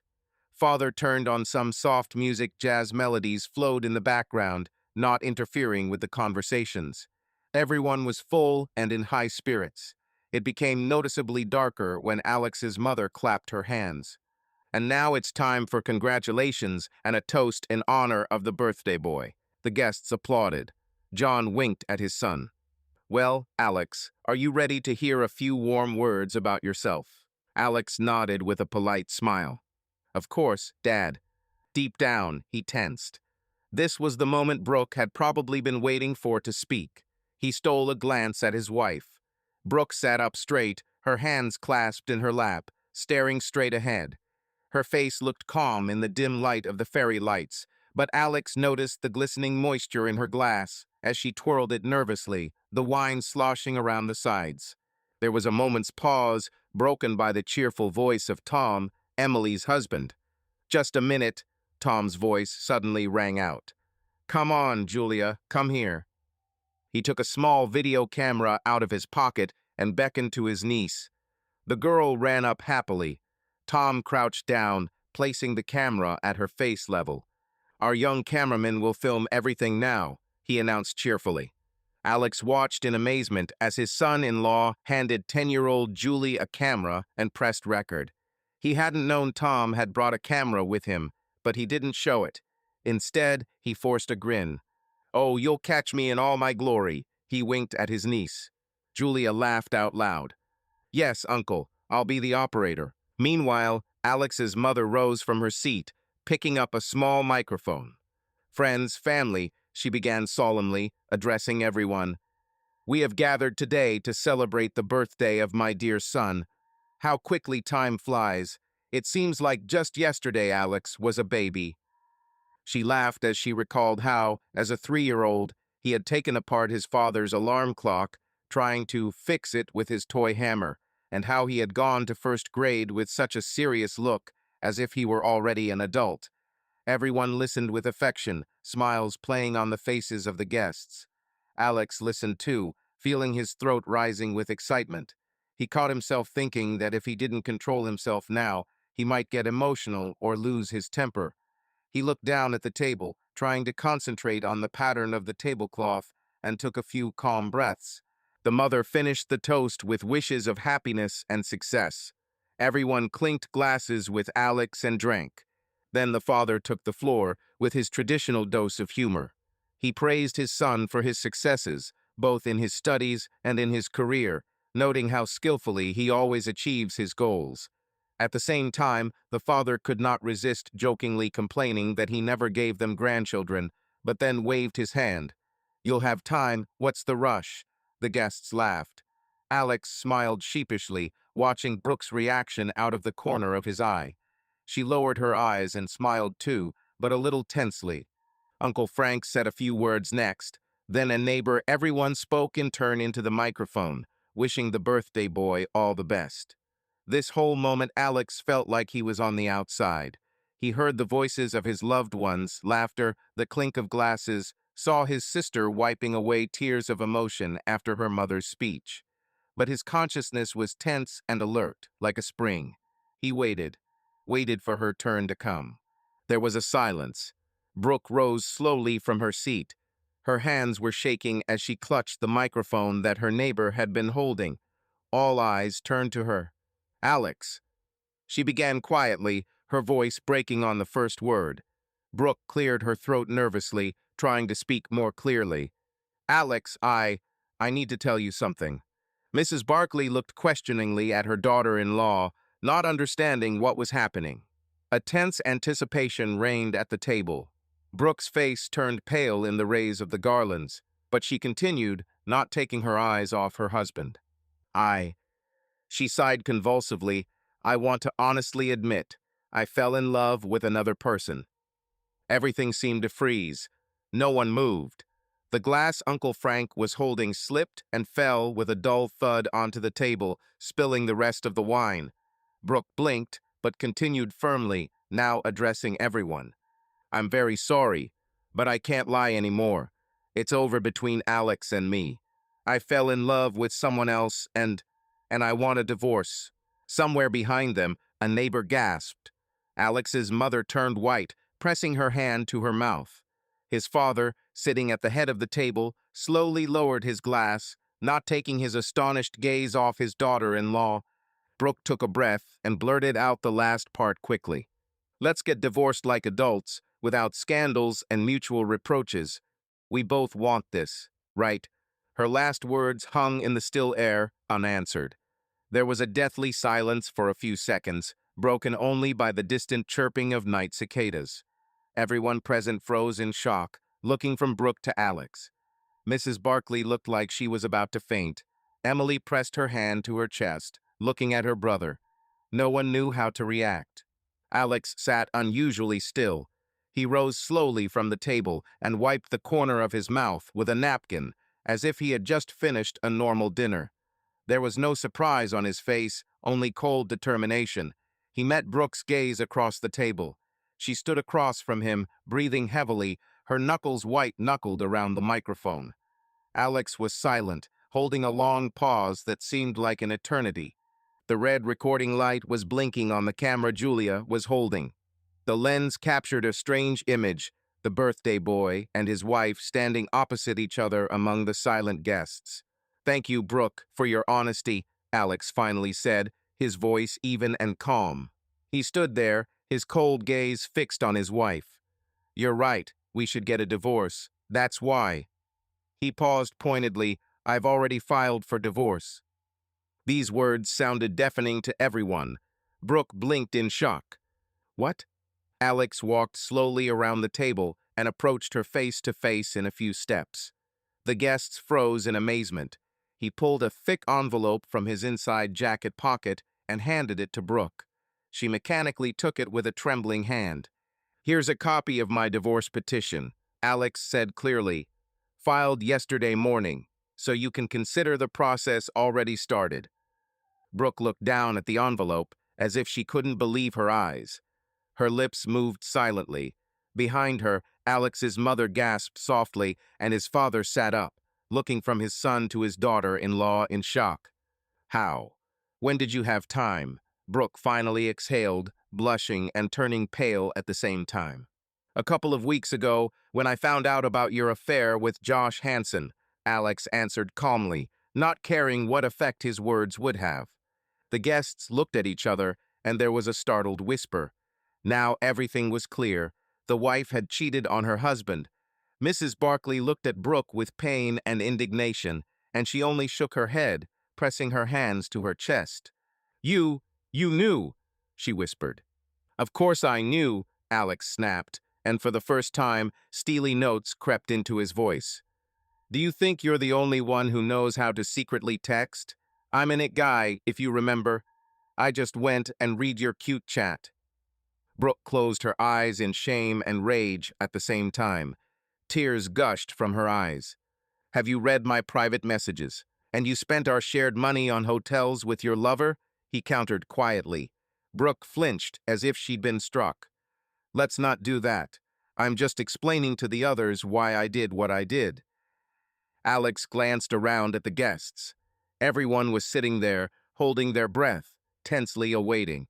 Father turned on some soft music, jazz melodies flowed in the background, not interfering with the conversations. Everyone was full and in high spirits. It became noticeably darker when Alex's mother clapped her hands. "And now it's time for congratulations and a toast in honor of the birthday boy." The guests applauded. John winked at his son. "Well, Alex, are you ready to hear a few warm words about yourself?" Alex nodded with a polite smile. "Of course, Dad." Deep down, he tensed. This was the moment Brooke had probably been waiting for to speak. He stole a glance at his wife. Brooke sat up straight, her hands clasped in her lap, staring straight ahead. Her face looked calm in the dim light of the fairy lights, but Alex noticed the glistening moisture in her glass as she twirled it nervously, the wine sloshing around the sides. There was a moment's pause, broken by the cheerful voice of Tom, Emily's husband. "Just a minute," Tom's voice suddenly rang out. "Come on, Julia, come here." He took a small video camera out of his pocket and beckoned to his niece. The girl ran up happily. Tom crouched down, placing the camera at her face level. "Our young cameraman will film everything now," he announced cheerfully. Alex watched in amazement as his son-in-law handed 10-year-old Julie a camera and pressed record. He hadn't known Tom had brought a camera with him, but he didn't show it. Instead, he forced a grin. "Oh, you'll catch me in all my glory," he winked at his niece. Julia laughed out loud. "Yes, uncle, I'll be the operator." Meanwhile, Alex's mother rose from her seat, picking up a small microphone. "Friends, family," she began solemnly, addressing everyone. "We have gathered today to celebrate the birthday of my dear son. How quickly time flies. It seems like just yesterday Alex was a baby." She laughed as she recalled how, as a 3-year-old, he had taken apart his father's alarm clock, trying to fix it with his toy hammer, and how he had gone to first grade with such a serious look, as if he were already an adult. Everyone listened with affection, smiles playing on the faces of the guests. Alex listened too, feeling his throat rising with excitement. He caught himself thinking that if he didn't control himself now, he might get emotional or lose his temper. He looked down at the table, trying to concentrate on the pattern of the tablecloth, and took a few calm breaths. The mother finished the toast with wishes of happiness and success. Everyone clinked glasses with Alex and drank. Then the father took the floor with his traditional dose of humor. He praised his son for his successes, both in his studies and in his career, noting how skillfully he always achieves his goals. At the same time, the father could not resist jokingly complaining that he never gave them grandchildren, but then waved his hand. "You'll have time, what's the rush?" The guests laughed. Alex smiled sheepishly, watching Brooke's reaction out of the corner of his eye. She lowered her eyes and smiled too, but a little tensely. Uncle Frank said a few words next. Then a neighbor, everyone spoke in turn into the microphone, wishing the birthday boy all the best. This whole moment Alex felt like he was on the outside. He heard the voices of his loved ones, laughter, the clink of glasses, saw his sister wiping away tears of emotion after her mother's speech. But his consciousness was tense and alert, like a spring. He waited for her turn to come. There was a silence. Brooke rose slowly from her seat. Her hands were shaking as she clutched the microphone that her neighbor had been holding. All eyes turned to her. "Alex." She began quietly, her voice breaking on the first word. Brooke cleared her throat nervously, trying to speak more clearly. "Alex, I need to tell you something." Mrs. Barkley looked questioningly at her daughter-in-law, not understanding what was happening. A tense anticipation reigned at the table. Brooke's face turned pale in the rays of the garlands, but she continued, not taking her eyes off her husband. "I," she sighed convulsively, "I want to honestly admit, I fell in love with another person." Everything seemed to freeze. No one moved. The glass Uncle Frank was holding slipped and fell with a dull thud onto the table, spilling the rest of the wine. Brooke blinked, but continued firmly, now addressing everyone. "I'm very sorry, but I can't lie anymore. It's over between Alex and me. I fell in love with someone else and I want a divorce." Somewhere behind them, a neighbor gasped. Alex's mother turned white, pressing her hand to her mouth. His father, sitting at the head of the table, slowly lowered his glass, not taking his astonished gaze off his daughter-in-law. Brooke took a breath and blurted out the last part quickly. "Let's get divorced like adults, without scandals and mutual reproaches. We both want this, right?" Her last words hung in the still air, unanswered. There was a deathly silence for a few seconds, broken only by the distant chirping of night cicadas. Everyone present froze in shock, looking from Brooke to Alex. Mrs. Barkley looked like she was about to faint. Emily pressed her hand to her chest, looking at her brother. No one knew how to react. Alex sat unusually still. He rose slowly from the table and wiped the corner of his mouth with a napkin, as if he had just finished a normal dinner. There was no surprise on his face, only cold determination. He met Brooke's gaze across the table. She stood across from him, breathing heavily, her knuckles white-knuckled around the microphone. Alex was silent, holding a long pause that seemed like an eternity. The red recording light was blinking on the camera Julia was holding. The lens captured a strange image, the birthday boy and his wife standing opposite each other among the silent guests. "Thank you, Brooke, for your honesty," Alex finally said, his voice even and calm. He stood there, his cold gaze fixed on his wife. You're right, we should get a divorce. That's why. He paused pointedly. I've already filed for divorce. These words sounded deafening to everyone. Brooke blinked in shock. What? Alex walked slowly around the table and approached her face to face in a few steps. The guests froze in amazement. He pulled a thick envelope from his inside jacket pocket and handed it to Brooke. She mechanically took it with a trembling hand. Here's a copy of my divorce petition, Alex said clearly. Filed yesterday morning, so you can consider the process already started. Brooke looked down at the envelope as if she couldn't believe her eyes. Her lips moved silently. Behind her, Alex's mother gasped softly, and his father sat up, looking from his son to his daughter-in-law in shock. How? When did you have time? Brooke finally exhaled, blushing and turning pale at the same time. A couple of weeks ago, when I found out about your affair with Josh Hansen, Alex answered calmly, not caring what effect his words would have. The guests looked at each other, and there was a startled whisper. Now everything was clear. The wife had cheated on her husband. Mrs. Barkley looked at Brooke with pain and indignation, and she only shook her head, pressing her hands to her chest. You knew, she whispered. Of course I knew, Alex snapped, and for the first time, steely notes crept into his voice. Do you think you're the only one who knows how to secretly text? I'm an it guy, if you remember. I just went and read your cute chat. Brooke closed her eyes in shame and rage at the same time. Tears gushed from her eyes. Have you read my private messages? And you spent our shared money on hotels with your lover? He countered quietly. Brooke flinched as if she'd been struck. Let's not do that. I'm just explaining to the others why I did what I did. Alex glanced around at the guests. Everyone was sitting there, holding their breath, tensely awaiting.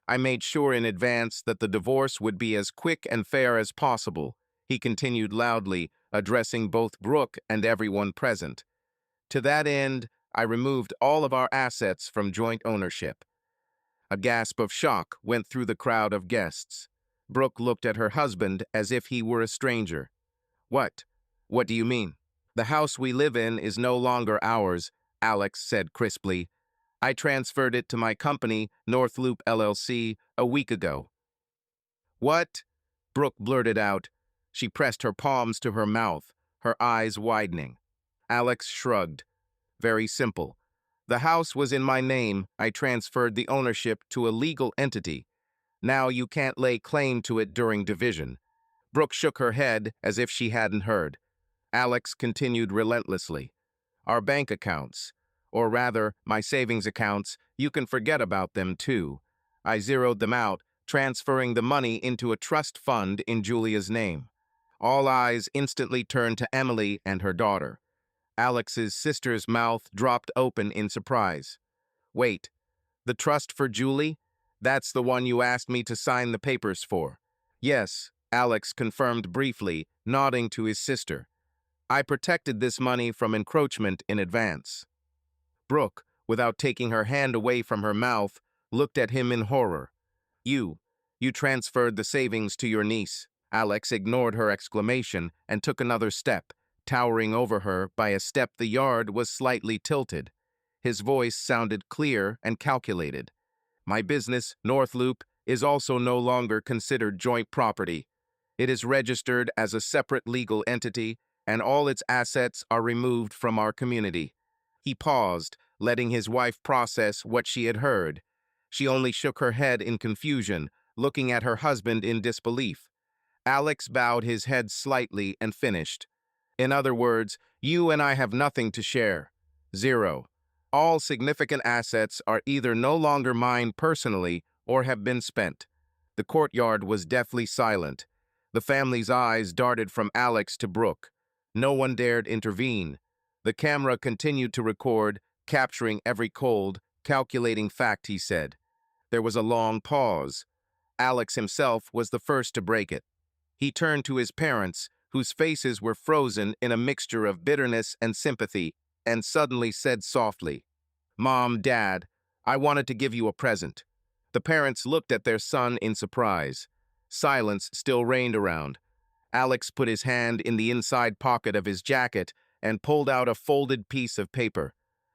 I made sure in advance that the divorce would be as quick and fair as possible, he continued loudly, addressing both Brooke and everyone present. To that end, I removed all of our assets from joint ownership. A gasp of shock went through the crowd of guests. Brooke looked at her husband as if he were a stranger. What? What do you mean? The house we live in is no longer ours, Alex said crisply. I transferred it to my company, North Loop LLC, a week ago. What? Brooke blurted out. She pressed her palms to her mouth, her eyes widening. Alex shrugged. Very simple. The house was in my name. I transferred the ownership to a legal entity. Now you can't lay claim to it during division. Brooke shook her head as if she hadn't heard. Alex continued relentlessly. Our bank accounts, or rather, my savings accounts, you can forget about them too. I zeroed them out, transferring the money into a trust fund in Julia's name. All eyes instantly turned to Emily and her daughter. Alex's sister's mouth dropped open in surprise. Wait, the trust for Julie? That's the one you asked me to sign the papers for. Yes, Alex confirmed briefly, nodding to his sister. I protected this money from encroachment in advance. Brooke, without taking her hand away from her mouth, looked at him in horror. You transferred the savings to your niece. Alex ignored her exclamation and took another step, towering over her by a step the yard was slightly tilted. His voice sounded clear and calculated. My business, North Loop, is also no longer considered joint property. It is registered as a separate legal entity, and all its assets are removed from our community. He paused, letting his wife process what she had heard. She only shook her head in confusion, looking at her husband in disbelief. Alex bowed his head slightly and finished. In other words, you and I have nothing to share. Zero. All significant assets are either no longer mine personally or have been spent. The courtyard was deathly silent. The family's eyes darted from Alex to Brooke. No one dared intervene. The camera continued to record, capturing every cold, calculating fact he said. There was a long pause. Alex himself was the first to break it. He turned to his parents, whose faces were frozen in a mixture of bitterness and sympathy, and suddenly said softly, Mom, Dad, I wanted to give you a present. The parents looked at their son in surprise. Silence still reigned around. Alex put his hand in the inside pocket of his jacket and pulled out a folded piece of paper.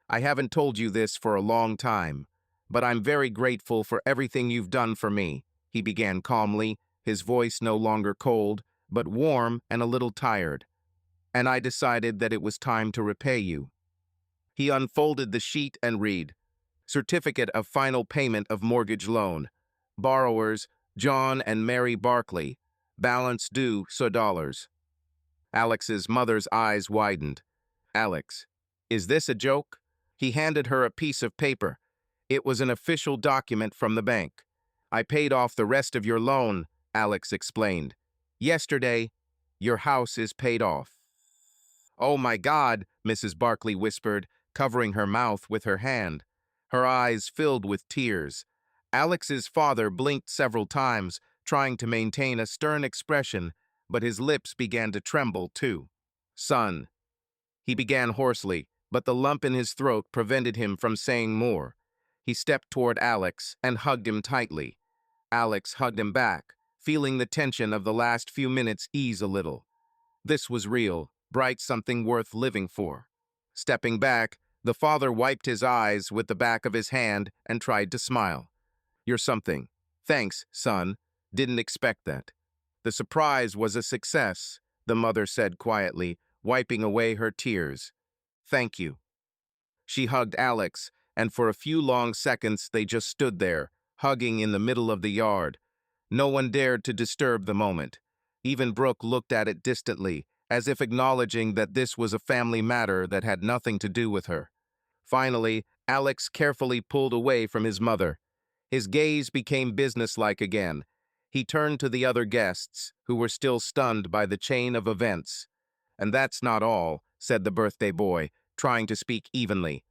I haven't told you this for a long time, but I'm very grateful for everything you've done for me, he began calmly, his voice no longer cold, but warm and a little tired. And I decided that it was time to repay you. He unfolded the sheet and read, Certificate of Final Payment of Mortgage Loan. Borrowers, John and Mary Barkley. Balance due, $so. Alex's mother's eyes widened. Alex, is this a joke? He handed her a piece of paper. It was an official document from the bank. I paid off the rest of your loan, Alex explained. Yesterday, your house is paid off. Oh my God, Mrs. Barkley whispered, covering her mouth with her hand. Her eyes filled with tears. Alex's father blinked several times, trying to maintain a stern expression, but his lips began to tremble too. Son, he began hoarsely, but the lump in his throat prevented him from saying more. He stepped toward Alex and hugged him tightly. Alex hugged him back, feeling the tension of the last few minutes ease a little. This was real, bright, something worth living for. Stepping back, the father wiped his eyes with the back of his hand and tried to smile. You're something. Thanks, son. Didn't expect that. The surprise was a success, the mother said quietly, wiping away her tears. Thank you. She hugged Alex, and for a few long seconds they just stood there, hugging in the middle of the yard. No one dared to disturb the moment. Even Brooke looked at it distantly, as if acknowledging that this was a family matter that had nothing to do with her. Finally, Alex carefully pulled away from his mother. His gaze became businesslike again. He turned to the other guests, who were still stunned by the chain of events. And that's not all, said the birthday boy, trying to speak evenly.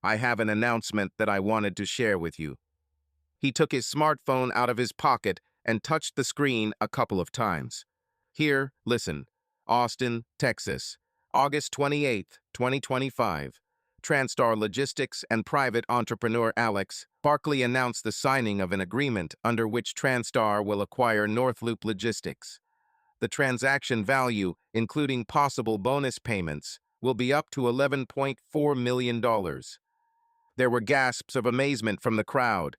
I have an announcement that I wanted to share with you. He took his smartphone out of his pocket and touched the screen a couple of times. Here, listen. Austin, Texas, August 28, 2025. Transtar Logistics and private entrepreneur Alex Barkley announced the signing of an agreement under which Transtar will acquire Northloop Logistics. The transaction value, including possible bonus payments, will be up to $11.4 million. There were gasps of amazement from the crowd.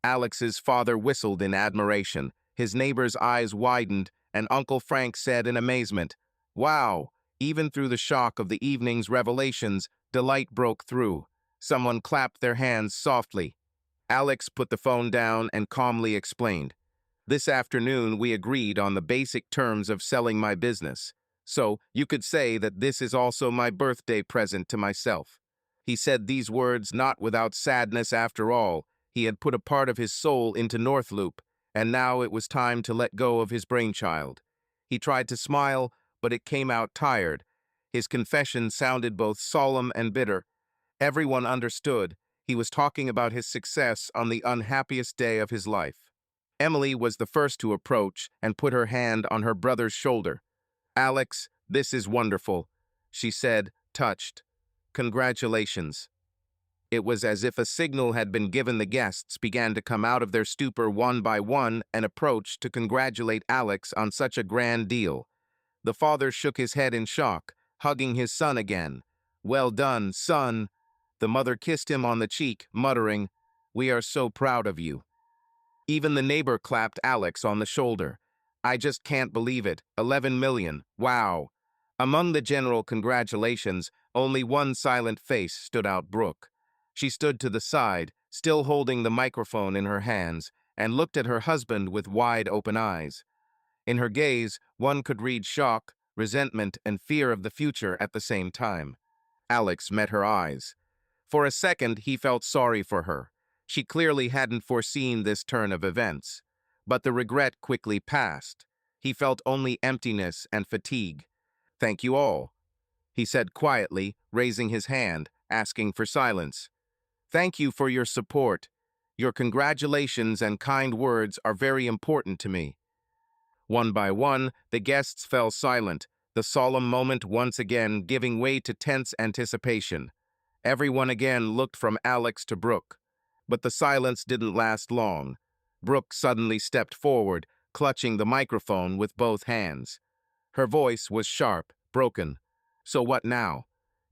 Alex's father whistled in admiration. His neighbor's eyes widened, and Uncle Frank said in amazement, Wow! Even through the shock of the evening's revelations, delight broke through. Someone clapped their hands softly. Alex put the phone down and calmly explained, This afternoon we agreed on the basic terms of selling my business. So you could say that this is also my birthday present to myself. He said these words not without sadness after all. He had put a part of his soul into Northloop, and now it was time to let go of his brainchild. He tried to smile, but it came out tired. His confession sounded both solemn and bitter. Everyone understood. He was talking about his success on the unhappiest day of his life. Emily was the first to approach and put her hand on her brother's shoulder. Alex, this is wonderful, she said, touched. Congratulations. It was as if a signal had been given. The guests began to come out of their stupor one by one and approached to congratulate Alex on such a grand deal. The father shook his head in shock, hugging his son again. Well done, son. The mother kissed him on the cheek, muttering, We are so proud of you. Even the neighbor clapped Alex on the shoulder. I just can't believe it. 11 million. Wow. Among the general congratulations, only one silent face stood out. Brooke. She stood to the side, still holding the microphone in her hands, and looked at her husband with wide open eyes. In her gaze, one could read shock, resentment, and fear of the future at the same time. Alex met her eyes. For a second, he felt sorry for her. She clearly hadn't foreseen this turn of events. But the regret quickly passed. He felt only emptiness and fatigue. Thank you all, he said quietly, raising his hand, asking for silence. Thank you for your support. Your congratulations and kind words are very important to me. One by one, the guests fell silent, the solemn moment once again giving way to tense anticipation. Everyone again looked from Alex to Brooke. But the silence didn't last long. Brooke suddenly stepped forward, clutching the microphone with both hands. Her voice was sharp, broken. "So what now?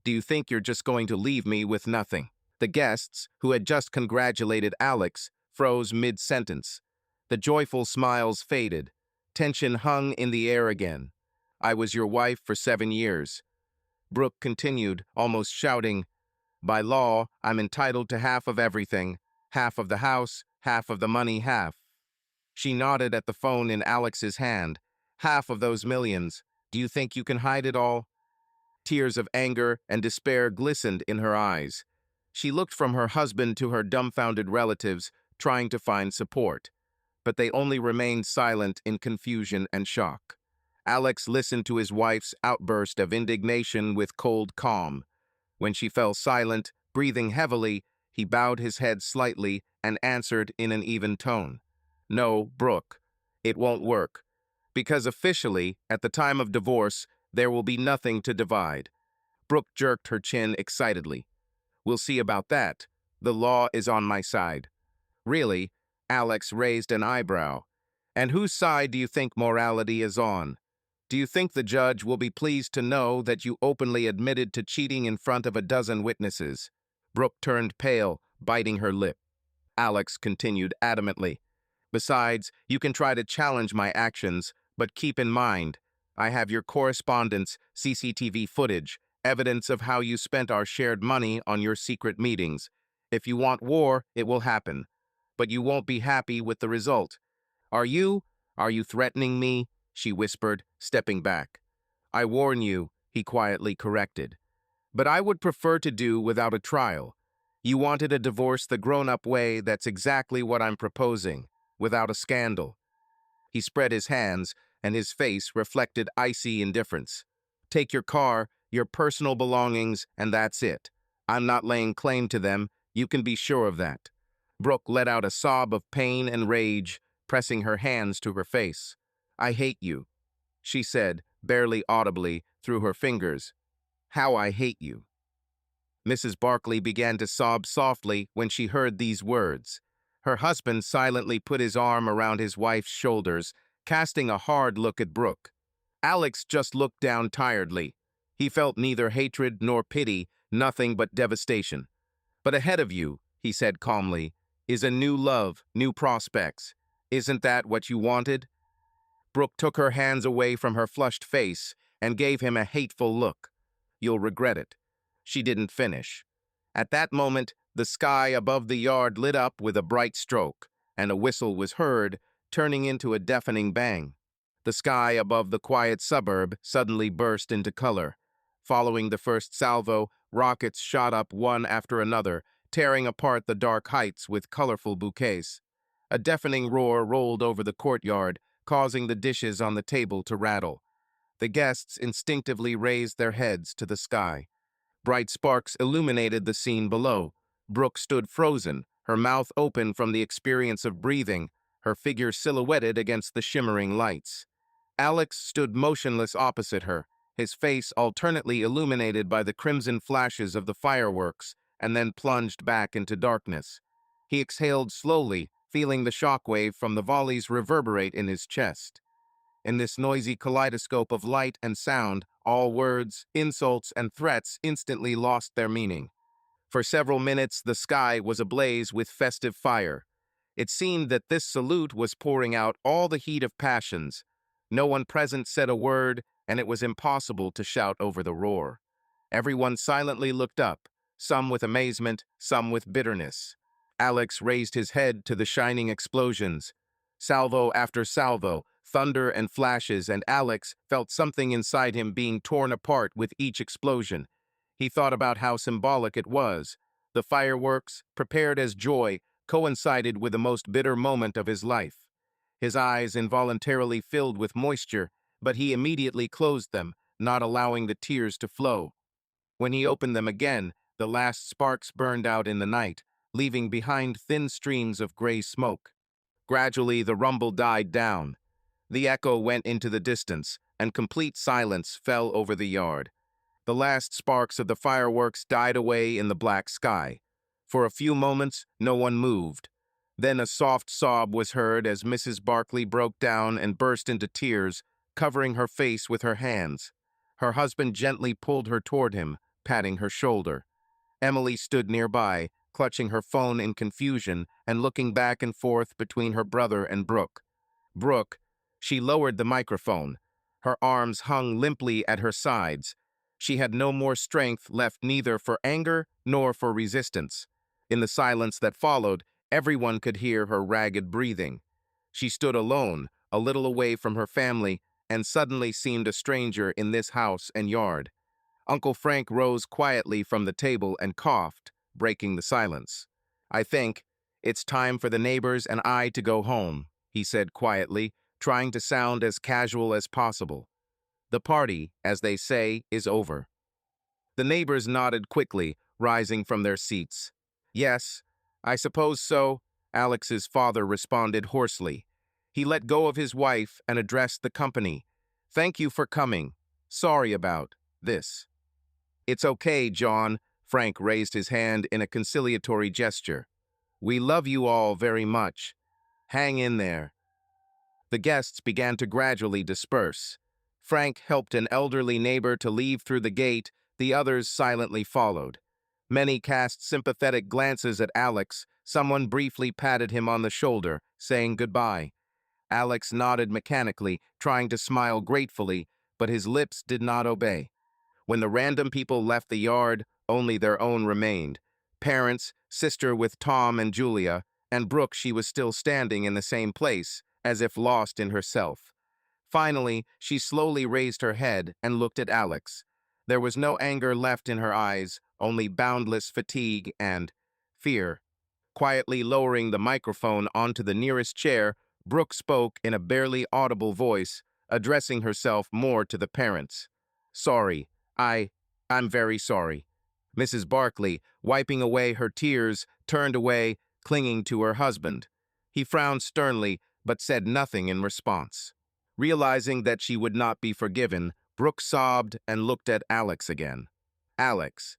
Do you think you're just going to leave me with nothing?" The guests, who had just congratulated Alex, froze mid-sentence. The joyful smiles faded. Tension hung in the air again. "I was your wife for 7 years." Brooke continued, almost shouting, "By law, I'm entitled to half of everything. Half of the house, half of the money, half." She nodded at the phone in Alex's hand. "Half of those millions. Do you think you can hide it all?" Tears of anger and despair glistened in her eyes. She looked from her husband to her dumbfounded relatives, trying to find support. But they only remained silent in confusion and shock. Alex listened to his wife's outburst of indignation with cold calm. When she fell silent, breathing heavily, he bowed his head slightly and answered in an even tone. "No, Brooke, it won't work. Because officially, at the time of divorce, there will be nothing to divide." Brooke jerked her chin excitedly. "We'll see about that. The law is on my side." "Really?" Alex raised an eyebrow. "And whose side do you think morality is on? Do you think the judge will be pleased to know that you openly admitted to cheating in front of a dozen witnesses?" Brooke turned pale, biting her lip. Alex continued adamantly. "Besides, you can try to challenge my actions, but keep in mind, I have your correspondence, CCTV footage, evidence of how you spent our shared money on your secret meetings. If you want war, it will happen. But you won't be happy with the result. Are you? Are you threatening me?" she whispered, stepping back. "I warn you," he quietly corrected. "But I would prefer to do without a trial. You wanted a divorce the grown-up way. That's exactly what I'm proposing, without a scandal." He spread his hands, and his face reflected icy indifference. "Take your car, your personal belongings, and that's it. I'm not laying claim to them. You can be sure of that." Brooke let out a sob of pain and rage, pressing her hands to her face. "I hate you," she said, barely audibly, through her fingers. "How I hate you." Mrs. Barkley began to sob softly when she heard these words. Her husband silently put his arm around his wife's shoulders, casting a hard look at Brooke. Alex just looked down tiredly. He felt neither hatred nor pity, nothing but devastation. "But ahead of you," he said calmly, "is a new love, new prospects. Isn't that what you wanted?" Brooke took her hands away from her flushed face and gave him a hateful look. "You'll regret it." She didn't finish. At that moment, the sky above the yard lit up with a bright stroke, and a whistle was heard, turning into a deafening bang. The sky above the quiet suburb suddenly burst into color. Following the first salvo, rockets shot up one after another, tearing apart the dark heights with colorful bouquets. A deafening roar rolled over the courtyard, causing the dishes on the table to rattle. The guests instinctively raised their heads to the sky. Bright sparks illuminated the scene below. Brooke stood frozen, her mouth open from the experience of breathing, her figure silhouetted against the shimmering lights. Alex stood motionless opposite her, his face alternately illuminated by the crimson flashes of the fireworks, and then plunged back into darkness. He exhaled slowly, feeling the shockwave from the volleys reverberate in his chest. In this noisy kaleidoscope of light and sound, all words, insults, and threats instantly lost their meaning. For several minutes, the sky was ablaze with festive fire. It seemed that this salute was pouring out all the heat of passions. No one present said a word, and it was impossible to shout over the roar. Everyone silently looked up, some with amazement, some with bitterness. Alex raised his head to the shining explosions. Salvo after salvo, thunder and flashes, and Alex felt something inside him being torn apart with each explosion. He thought about how symbolic it was. The fireworks, prepared as joy, coincided with the most bitter moment of his life. His eyes involuntarily filled with moisture, but he immediately closed them, not allowing the tears to flow. When he opened them again, the last sparks burned out in the night, leaving behind thin streams of gray smoke. Gradually, the rumble died down. The echo went into the distance, and complete silence fell over the yard. The last sparks of the fireworks died away in the black sky. For a few moments, no one moved. Then a soft sob was heard as Mrs. Barkley broke down and burst into tears, covering her face with her hands. Her husband gently pulled her toward him, patting her shoulder. Emily stood nearby, clutching her phone in confusion and looking back and forth between her brother and Brooke. Brooke, she lowered the microphone. Her arms hung limply at her sides. She had no more strength left neither for anger nor for resistance. In the silence that followed, everyone could hear her ragged breathing. She stood alone, a little away from her family, and suddenly seemed a stranger in this house and yard. Uncle Frank rose quietly from the table and coughed, breaking the silence. "I think it's time for the neighbors and I to go home," he said quietly, trying to sound as casual as possible. "The party, as they say, is over." The neighbors nodded quickly, rising from their seats. "Yes, I suppose so," Alex's father responded hoarsely. He let go of his wife and addressed the company. "Thank you for coming. Sorry about this." "It's okay, John." Frank raised his hand in a conciliatory gesture. "We love you all very much. Hang in there." The guests began to gradually disperse. Frank helped an elderly neighbor to leave through the gate, the others silently followed. Many cast sympathetic glances at Alex. Someone briefly patted him on the shoulder, saying goodbye. Alex nodded mechanically, trying to smile gratefully, but his lips did not obey. When the random people left the yard, only their own remained. Parents, sister with Tom and Julia, and Brooke. She was still standing in the same place, as if lost in herself. Finally, she slowly raised her head and looked at Alex. There was no anger left in her eyes, only boundless fatigue and fear. Quietly lowering the microphone onto the nearest chair, Brooke spoke in a barely audible voice, addressing herself more to the parents. "Sorry. I'm very sorry." Mrs. Barkley, wiping away her tears, turned away, clinging to her husband. He frowned sternly, but said nothing in response. Realizing that she would not be forgiven, Brooke sobbed and looked at Alex again. "Alex,"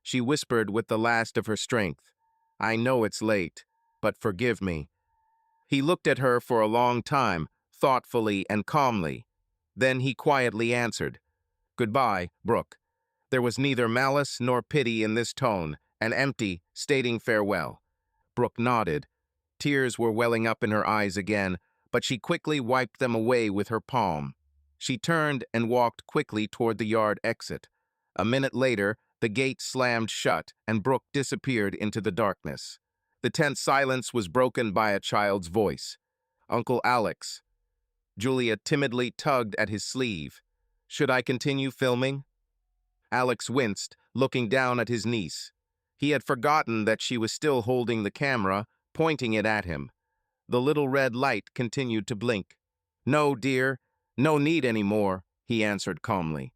she whispered with the last of her strength, "I know it's late, but forgive me." He looked at her for a long time, thoughtfully and calmly. Then he quietly answered, "Goodbye, Brooke." There was neither malice nor pity in this tone, an empty, stating farewell. Brooke nodded. Tears were welling up in her eyes again, but she quickly wiped them away with her palm. She turned and walked quickly toward the yard exit. A minute later, the gate slammed shut and Brooke disappeared into the darkness. The tense silence was broken by a child's voice. "Uncle Alex." Julia timidly tugged at his sleeve. "Should I continue filming?" Alex winced, looking down at his niece. He had forgotten that she was still holding the camera, pointing it at him. The little red light continued to blink. "No, dear, no need anymore," he answered calmly.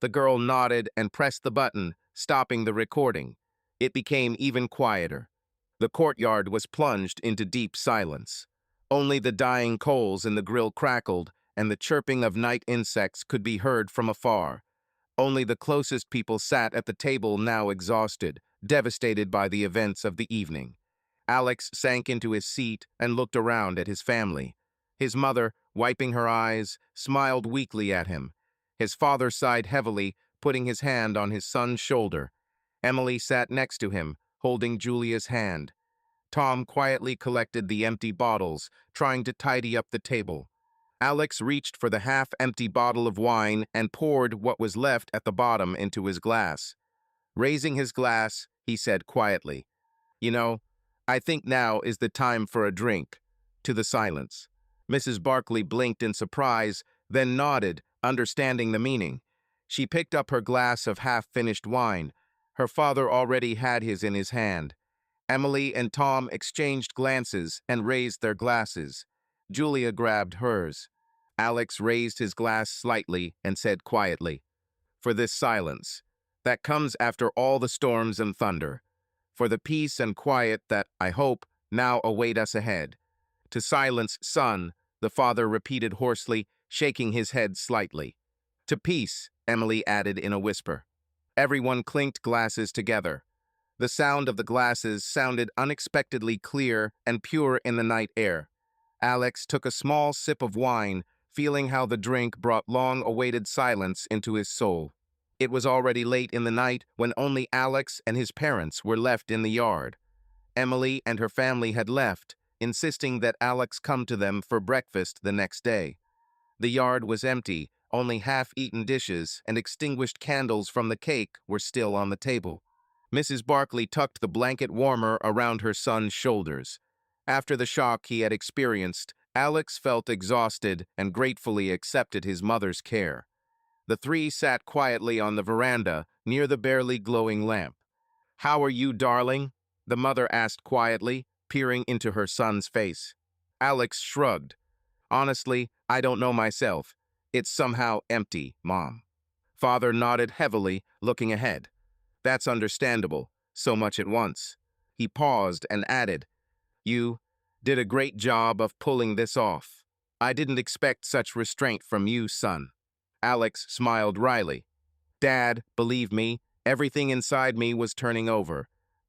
The girl nodded and pressed the button, stopping the recording. It became even quieter. The courtyard was plunged into deep silence. Only the dying coals in the grill crackled, and the chirping of night insects could be heard from afar. Only the closest people sat at the table, now exhausted, devastated by the events of the evening. Alex sank into his seat and looked around at his family. His mother, wiping her eyes, smiled weakly at him. His father sighed heavily, putting his hand on his son's shoulder. Emily sat next to him, holding Julia's hand. Tom quietly collected the empty bottles, trying to tidy up the table. Alex reached for the half-empty bottle of wine and poured what was left at the bottom into his glass. Raising his glass, he said quietly, "You know, I think now is the time for a drink." To the silence. Mrs. Barkley blinked in surprise, then nodded, understanding the meaning. She picked up her glass of half-finished wine. Her father already had his in his hand. Emily and Tom exchanged glances and raised their glasses. Julia grabbed hers. Alex raised his glass slightly and said quietly, "For this silence that comes after all the storms and thunder, for the peace and quiet that, I hope, now await us ahead." "To silence, son," the father repeated hoarsely, shaking his head slightly. "To peace," Emily added in a whisper. Everyone clinked glasses together. The sound of the glasses sounded unexpectedly clear and pure in the night air. Alex took a small sip of wine, feeling how the drink brought long-awaited silence into his soul. It was already late in the night when only Alex and his parents were left in the yard. Emily and her family had left, insisting that Alex come to them for breakfast the next day. The yard was empty, only half-eaten dishes and extinguished candles from the cake were still on the table. Mrs. Barkley tucked the blanket warmer around her son's shoulders. After the shock he had experienced, Alex felt exhausted and gratefully accepted his mother's care. The three sat quietly on the veranda, near the barely glowing lamp. "How are you, darling?" the mother asked quietly, peering into her son's face. Alex shrugged. "Honestly, I don't know myself. It's somehow empty, Mom." Father nodded heavily, looking ahead. "That's understandable, so much at once." He paused and added, "You did a great job of pulling this off. I didn't expect such restraint from you, son." Alex smiled wryly. "Dad, believe me, everything inside me was turning over,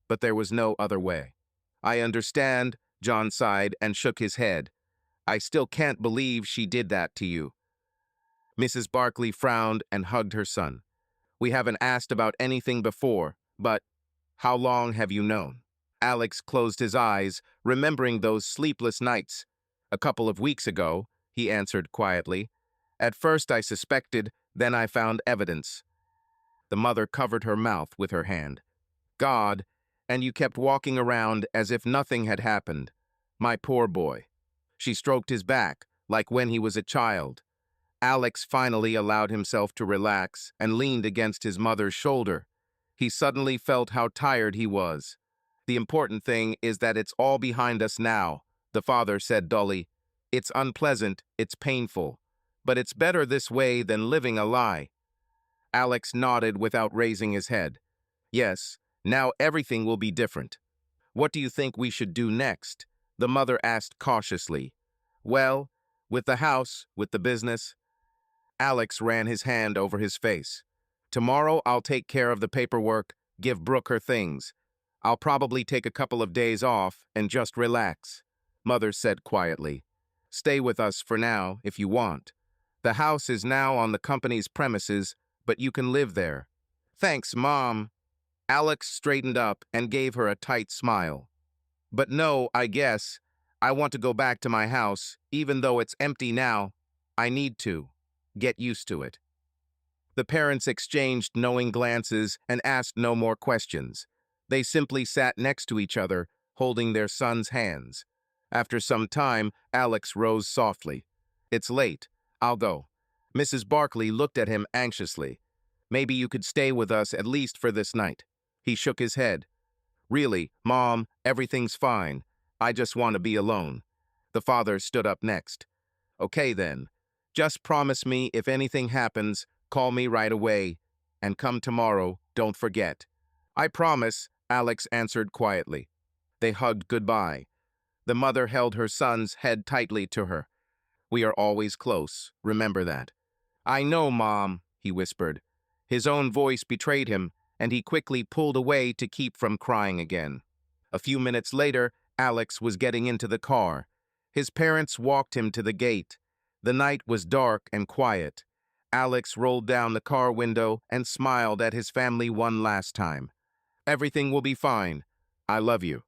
but there was no other way." "I understand," John sighed and shook his head. "I still can't believe she did that to you." Mrs. Barkley frowned and hugged her son. "We haven't asked about anything before, but how long have you known?" Alex closed his eyes, remembering those sleepless nights. "A couple of weeks ago," he answered quietly. "At first I suspected, then I found evidence." The mother covered her mouth with her hand. "God, and you kept walking around as if nothing had happened. My poor boy." She stroked his back, like when he was a child. Alex finally allowed himself to relax and leaned against his mother's shoulder. He suddenly felt how tired he was. "The important thing is that it's all behind us now," the father said dully. "It's unpleasant, it's painful, but it's better this way than living a lie." Alex nodded without raising his head. "Yes, now everything will be different." "What do you think we should do next?" the mother asked cautiously. "Well, with the house, with the business." Alex ran his hand over his face. "Tomorrow I'll take care of the paperwork, give Brooke her things. I'll probably take a couple of days off and just relax," Mother said quietly. "Stay with us for now if you want. The house is now on the company's premises, but you can live there." "Thanks, Mom." Alex straightened up and gave her a tight smile. "But no, I guess. I want to go back to my house, even though it's empty now. I need to. Get used to it." The parents exchanged knowing glances and asked no more questions. They simply sat next to each other, holding their son's hands. After some time, Alex rose softly. "It's late. I'll go." Mrs. Barkley looked at him anxiously. "Maybe you could stay with us at least for this night." He shook his head. "Really, Mom, everything's fine. I just want to be alone." The father stood up next. "Okay then. Just promise me if anything happens, call me right away. And come tomorrow, don't forget." "I promise," Alex answered quietly. They hugged goodbye. The mother held her son's head tightly to her. "We are always close, remember that." "I know, Mom," he whispered. His own voice betrayed him, and he quickly pulled away to keep from crying again. A few minutes later, Alex was getting into the car. His parents walked him to the gate. The night was dark and quiet. Alex rolled down the car window and smiled at his family one last time. "Everything will be fine. I love you."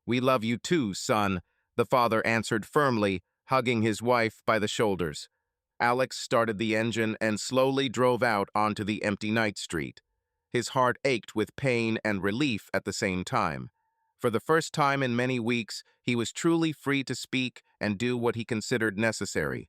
"We love you too, son," the father answered firmly, hugging his wife by the shoulders. Alex started the engine and slowly drove out onto the empty night street. His heart ached with pain and relief at the same time. For the first time in many weeks, he was truly free to speak and do what he considered necessary.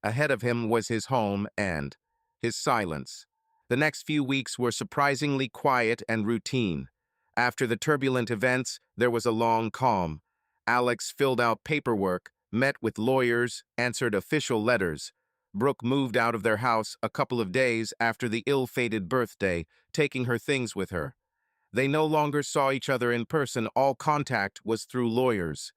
Ahead of him was his home and his silence. The next few weeks were surprisingly quiet and routine. After the turbulent events, there was a long calm. Alex filled out paperwork, met with lawyers, answered official letters. Brooke moved out of their house a couple of days after the ill-fated birthday, taking her things with her. They no longer saw each other in person. All contact was through lawyers.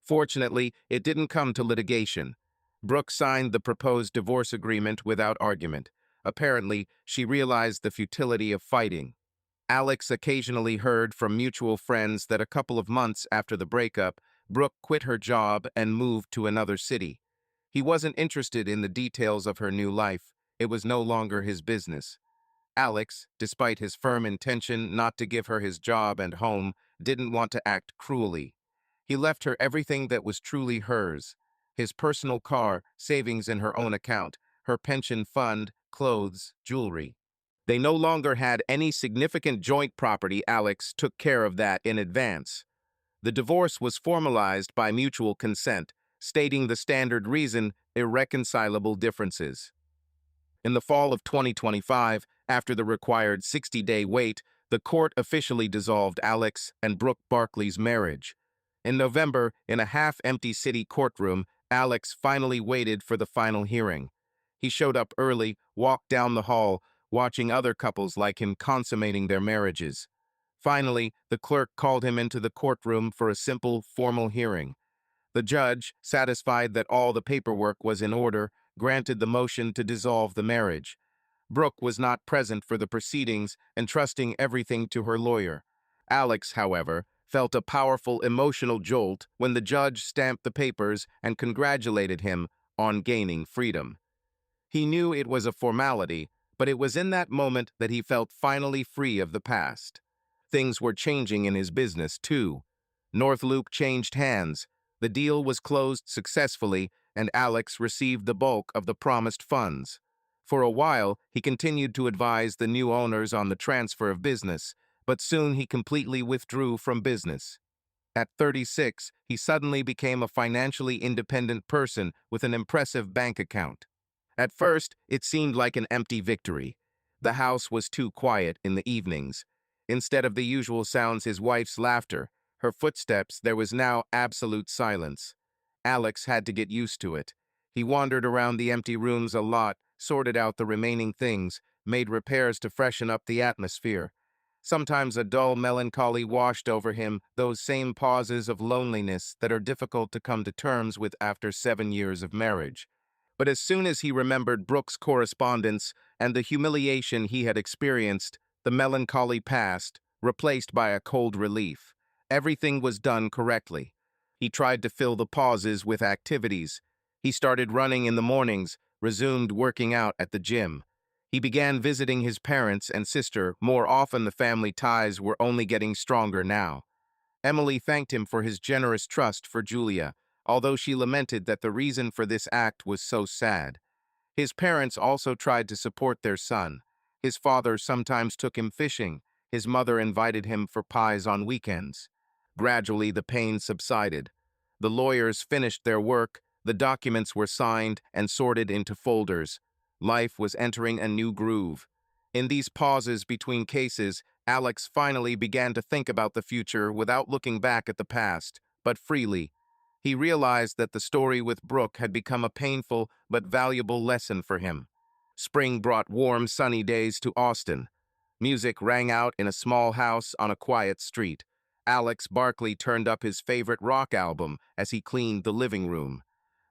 Fortunately, it didn't come to litigation. Brooke signed the proposed divorce agreement without argument. Apparently, she realized the futility of fighting. Alex occasionally heard from mutual friends that a couple of months after the breakup, Brooke quit her job and moved to another city. He wasn't interested in the details of her new life. It was no longer his business. Alex, despite his firm intention not to give her his job and home, didn't want to act cruelly. He left her everything that was truly hers: his personal car, savings in her own account, her pension fund, clothes, jewelry. They no longer had any significant joint property. Alex took care of that in advance. The divorce was formalized by mutual consent, stating the standard reason: irreconcilable differences. In the fall of 2025, after the required 60-day wait, the court officially dissolved Alex and Brooke Barkley's marriage. In November, in a half-empty city courtroom, Alex finally waited for the final hearing. He showed up early, walked down the hall, watching other couples like him consummating their marriages. Finally, the clerk called him into the courtroom for a simple, formal hearing. The judge, satisfied that all the paperwork was in order, granted the motion to dissolve the marriage. Brooke was not present for the proceedings, entrusting everything to her lawyer. Alex, however, felt a powerful emotional jolt when the judge stamped the papers and congratulated him on gaining freedom. He knew it was a formality, but it was in that moment that he felt finally free of the past. Things were changing in his business, too. North Loop changed hands. The deal was closed successfully, and Alex received the bulk of the promised funds. For a while, he continued to advise the new owners on the transfer of business, but soon he completely withdrew from business. At 36, he suddenly became a financially independent person with an impressive bank account. At first, it seemed like an empty victory. The house was too quiet in the evenings. Instead of the usual sounds, his wife's laughter, her footsteps, there was now absolute silence. Alex had to get used to it. He wandered around the empty rooms a lot, sorted out the remaining things, made repairs to freshen up the atmosphere. Sometimes a dull melancholy washed over him, those same pauses of loneliness that are difficult to come to terms with after 7 years of marriage. But as soon as he remembered Brooke's correspondence and the humiliation he had experienced, the melancholy passed, replaced by a cold relief. Everything was done correctly. He tried to fill the pauses with activities. He started running in the mornings, resumed working out at the gym. He began visiting his parents and sister more often. The family ties were only getting stronger now. Emily thanked him for his generous trust for Julia, although she lamented that the reason for this act was so sad. His parents also tried to support their son. His father sometimes took him fishing. His mother invited him for pies on weekends. Gradually, the pain subsided. The lawyers finished their work, the documents were signed and sorted into folders. Life was entering a new groove. In these pauses between cases, Alex finally began to think about the future without looking back at the past, but freely. He realized that the story with Brooke had become a painful but valuable lesson for him. Spring brought warm, sunny days to Austin. Music rang out in a small house on a quiet street. Alex Barkley turned up his favorite rock album as he cleaned the living room.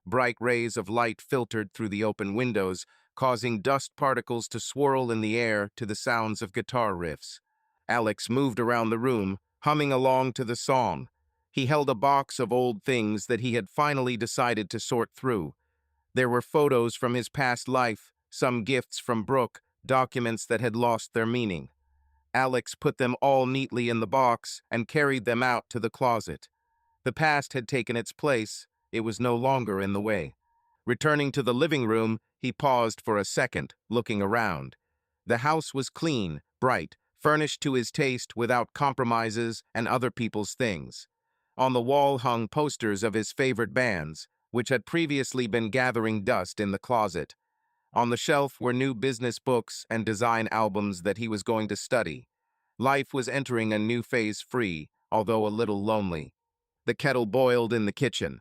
Bright rays of light filtered through the open windows, causing dust particles to swirl in the air to the sounds of guitar riffs. Alex moved around the room, humming along to the song. He held a box of old things that he had finally decided to sort through. There were photos from his past life, some gifts from Brooke, documents that had lost their meaning. Alex put them all neatly in the box and carried them out to the closet. The past had taken its place. It was no longer in the way. Returning to the living room, he paused for a second, looking around. The house was clean, bright, furnished to his taste without compromises and other people's things. On the wall hung posters of his favorite bands, which had previously been gathering dust in the closet. On the shelf were new business books and design albums that he was going to study. Life was entering a new phase, free, although a little lonely. The kettle boiled in the kitchen.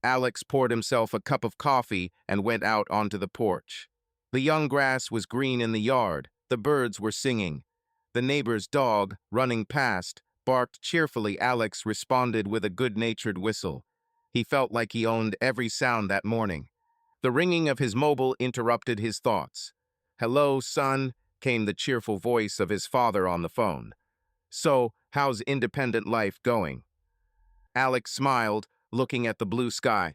Alex poured himself a cup of coffee and went out onto the porch. The young grass was green in the yard. The birds were singing. The neighbor's dog, running past, barked cheerfully. Alex responded with a good-natured whistle. He felt like he owned every sound that morning. The ringing of his mobile interrupted his thoughts. "Hello, son," came the cheerful voice of his father on the phone. "So, how's independent life going?" Alex smiled, looking at the blue sky.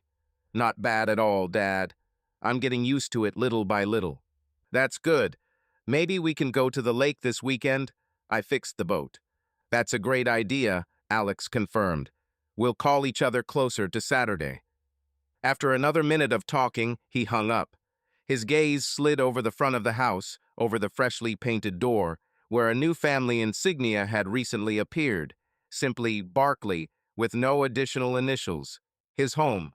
Not bad at all, Dad. I'm getting used to it little by little. That's good. Maybe we can go to the lake this weekend? I fixed the boat. That's a great idea, Alex confirmed. We'll call each other closer to Saturday. After another minute of talking, he hung up. His gaze slid over the front of the house, over the freshly painted door, where a new family insignia had recently appeared, simply Barkley, with no additional initials. His home.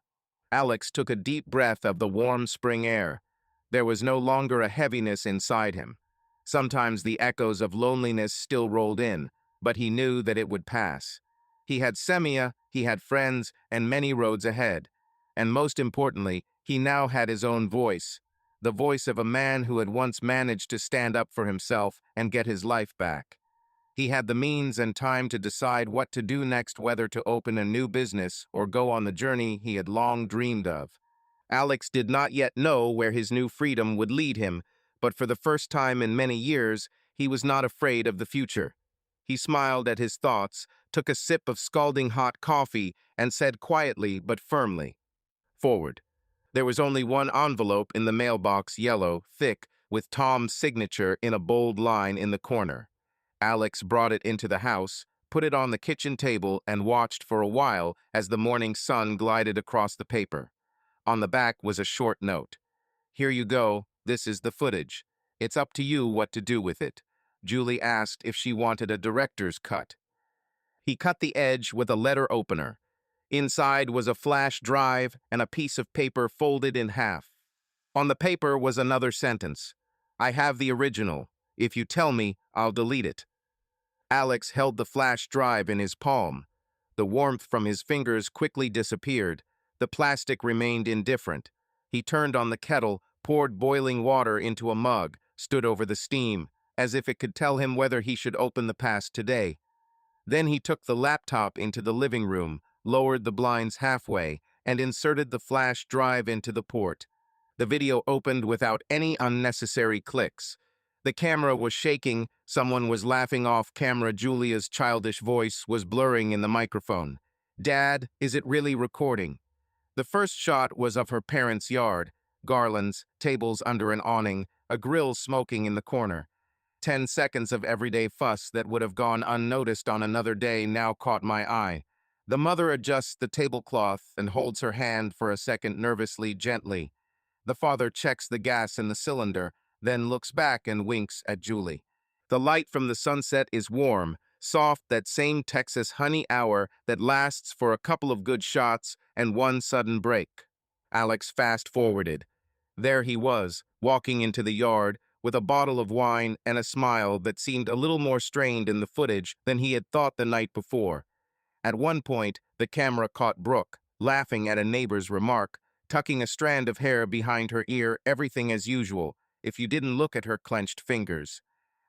Alex took a deep breath of the warm spring air. There was no longer a heaviness inside him. Sometimes the echoes of loneliness still rolled in, but he knew that it would pass. He had Semia, he had friends, and many roads ahead. And most importantly, he now had his own voice, the voice of a man who had once managed to stand up for himself and get his life back. He had the means and time to decide what to do next, whether to open a new business or go on the journey he had long dreamed of. Alex did not yet know where his new freedom would lead him, but for the first time in many years, he was not afraid of the future. He smiled at his thoughts, took a sip of scalding hot coffee, and said quietly but firmly, "Forward." There was only one envelope in the mailbox, yellow, thick, with Tom's signature in a bold line in the corner. Alex brought it into the house, put it on the kitchen table, and watched for a while as the morning sun glided across the paper. On the back was a short note. "Here you go, this is the footage. It's up to you what to do with it." Julie asked if she wanted a director's cut. He cut the edge with a letter opener. Inside was a flash drive and a piece of paper folded in half. On the paper was another sentence. "I have the original. If you tell me, I'll delete it." Alex held the flash drive in his palm. The warmth from his fingers quickly disappeared. The plastic remained indifferent. He turned on the kettle, poured boiling water into a mug, stood over the steam, as if it could tell him whether he should open the past today. Then he took the laptop into the living room, lowered the blinds halfway, and inserted the flash drive into the port. The video opened without any unnecessary clicks. The camera was shaking, someone was laughing off camera, Julia's childish voice was blurring in the microphone. "Dad, is it really recording?" The first shot was of her parents' yard, garlands, tables under an awning, a grill smoking in the corner. 10 seconds of everyday fuss that would have gone unnoticed on another day now caught my eye. The mother adjusts the tablecloth and holds her hand for a second nervously, gently. The father checks the gas in the cylinder, then looks back and winks at Julie. The light from the sunset is warm, soft, that same Texas honey hour that lasts for a couple of good shots and one sudden break. Alex fast-forwarded. There he was, walking into the yard, with a bottle of wine and a smile that seemed a little more strained in the footage than he had thought the night before. At one point, the camera caught Brooke, laughing at a neighbor's remark, tucking a strand of hair behind her ear, everything as usual, if you didn't look at her clenched fingers.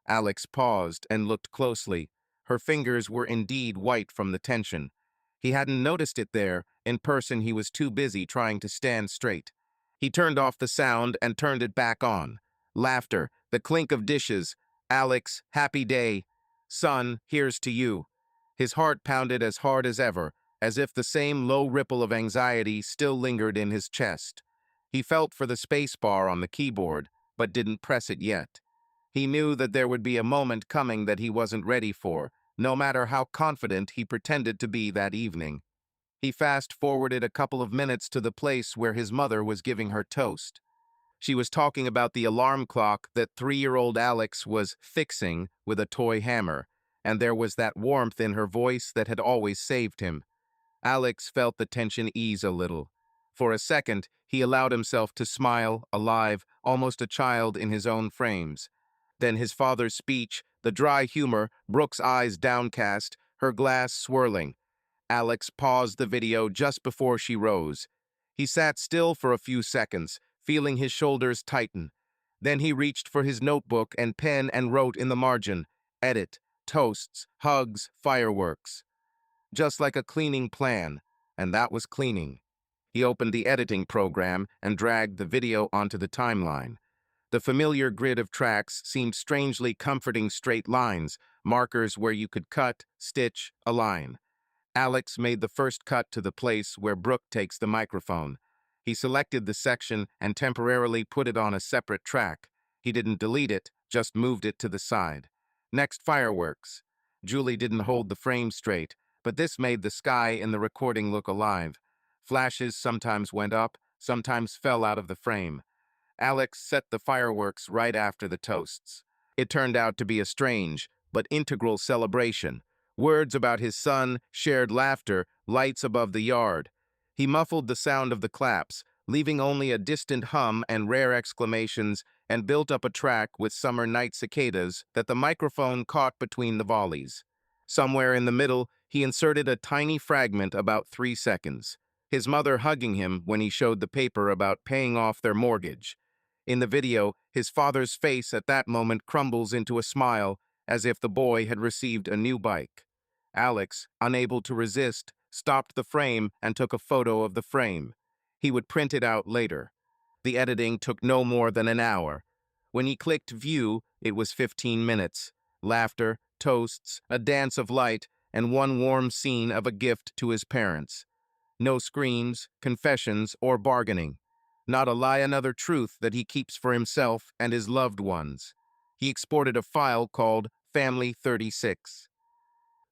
Alex paused and looked closely. Her fingers were indeed white from the tension. He hadn't noticed it there. In person, he was too busy trying to stand straight. He turned off the sound and turned it back on. Laughter, the clink of dishes. "Alex, happy day. Son, here's to you." His heart pounded as hard as ever, as if the same low ripple of anxiety still lingered in his chest. He felt for the space bar on the keyboard, but didn't press it yet. He knew that there would be a moment coming that he wasn't ready for, no matter how confident he pretended to be that evening. He fast-forwarded a couple of minutes to the place where his mother was giving her toast. She was talking about the alarm clock that 3-year-old Alex was fixing with a toy hammer, and there was that warmth in her voice that had always saved him. Alex felt the tension ease a little. For a second, he allowed himself to smile, alive, almost a child in his own frames. Then his father's speech, the dry humor, Brooke's eyes downcast, her glass swirling. Alex paused the video just before she rose. He sat still for a few seconds, feeling his shoulders tighten. Then he reached for his notebook and pen and wrote in the margin, "Edit, toasts, hugs, fireworks." Just like a cleaning plan, and that was cleaning. He opened the editing program and dragged the video onto the timeline. The familiar grid of tracks seemed strangely comforting, straight lines, markers where you could cut, stitch, align. Alex made the first cut to the place where Brooke takes the microphone. He selected the section and temporarily put it on a separate track. He didn't delete it, just moved it to the side. Next, fireworks. Julie didn't hold the frame straight, but this made the sky in the recording look alive. Flashes sometimes went up, sometimes fell out of the frame. Alex set the fireworks right after the toasts. It turned out to be a strange but integral celebration. Words about his son, shared laughter, lights above the yard. He muffled the sound of the claps, leaving only a distant hum and rare exclamations, and built up a track with summer night cicadas that the microphone caught between the volleys. Somewhere in the middle, he inserted a tiny fragment about 3 seconds. His mother hugging him when he showed the paper about paying off their mortgage. In the video, his father's face at that moment crumbles into a smile, as if the boy had received a new bike. Alex, unable to resist, stopped the frame and took a photo of the frame. He would print it out later. The editing took no more than an hour. When he clicked view, it was 15 minutes. Laughter, toasts, a dance of light, and one warm scene of a gift to his parents. No screams, confessions, or bargaining. Not a lie, another truth that he keeps for himself and his loved ones. He exported a file called Family 36.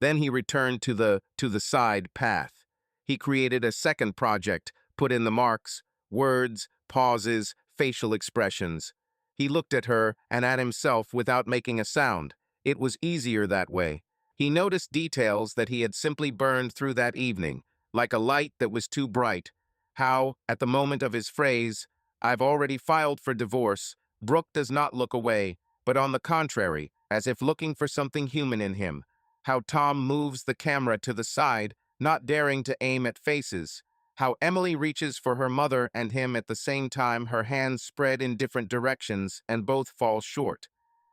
Then he returned to the side path. He created a second project, put in the marks, words, pauses, facial expressions. He looked at her and at himself without making a sound. It was easier that way. He noticed details that he had simply burned through that evening, like a light that was too bright. How, at the moment of his phrase, "I've already filed for divorce," Brooke does not look away, but on the contrary, as if looking for something human in him. How Tom moves the camera to the side, not daring to aim at faces. How Emily reaches for her mother and him at the same time, her hands spread in different directions, and both fall short.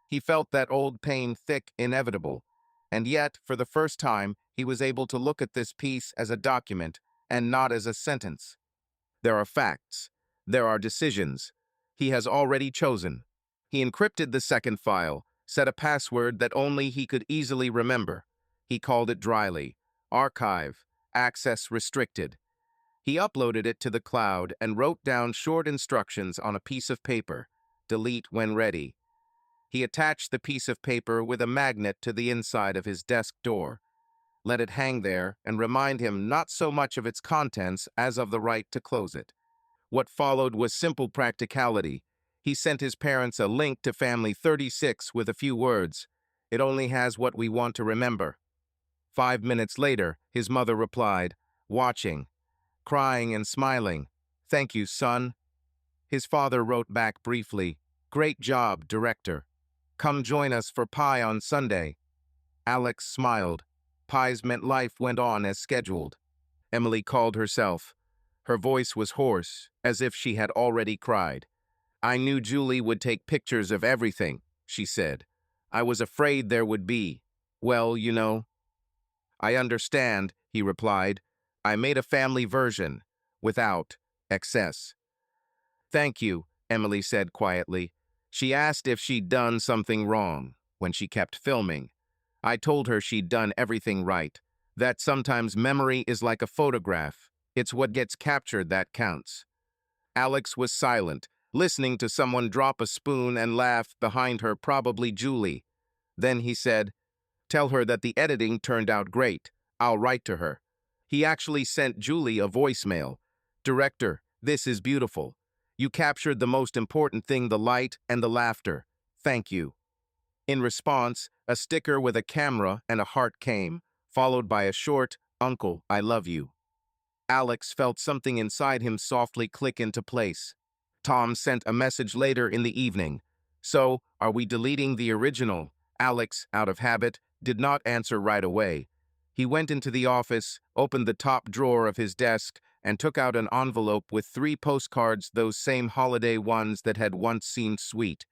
He felt that old pain thick, inevitable. And yet, for the first time, he was able to look at this piece as a document, and not as a sentence. There are facts. There are decisions. He has already chosen. He encrypted the second file, set a password that only he could easily remember. He called it dryly, Archive, Access Restricted. He uploaded it to the cloud and wrote down short instructions on a piece of paper. Delete when ready. He attached the piece of paper with a magnet to the inside of his desk door. Let it hang there and remind him not so much of its contents as of the right to close it. What followed was simple practicality. He sent his parents a link to Family 36 with a few words. It only has what we want to remember. 5 minutes later, his mother replied, watching, crying and smiling. Thank you, son. His father wrote back briefly, great job, director. Come join us for pie on Sunday. Alex smiled. Pies meant life went on as scheduled. Emily called herself. Her voice was hoarse, as if she had already cried. I knew Julie would take pictures of everything, she said. I was afraid there would be. Well, you know. I understand, he replied. I made a family version, without excess. Thank you, Emily said quietly. She asked if she'd done something wrong when she kept filming. I told her she'd done everything right, that sometimes memory is like a photograph. It's what gets captured that counts. Alex was silent, listening to someone drop a spoon and laugh behind her, probably Julie. Then he said, tell her that the editing turned out great. I'll write to her. He actually sent Julie a voicemail. Director, this is beautiful. You captured the most important thing, the light and the laughter. Thank you. In response, a sticker with a camera and a heart came, followed by a short, Uncle, I love you. Alex felt something inside him softly click into place. Tom sent a message later in the evening. So, are we deleting the original? Alex, out of habit, did not answer right away. He went into the office, opened the top drawer of his desk, and took out an envelope with 3 postcards, those same holiday ones that had once seemed sweet.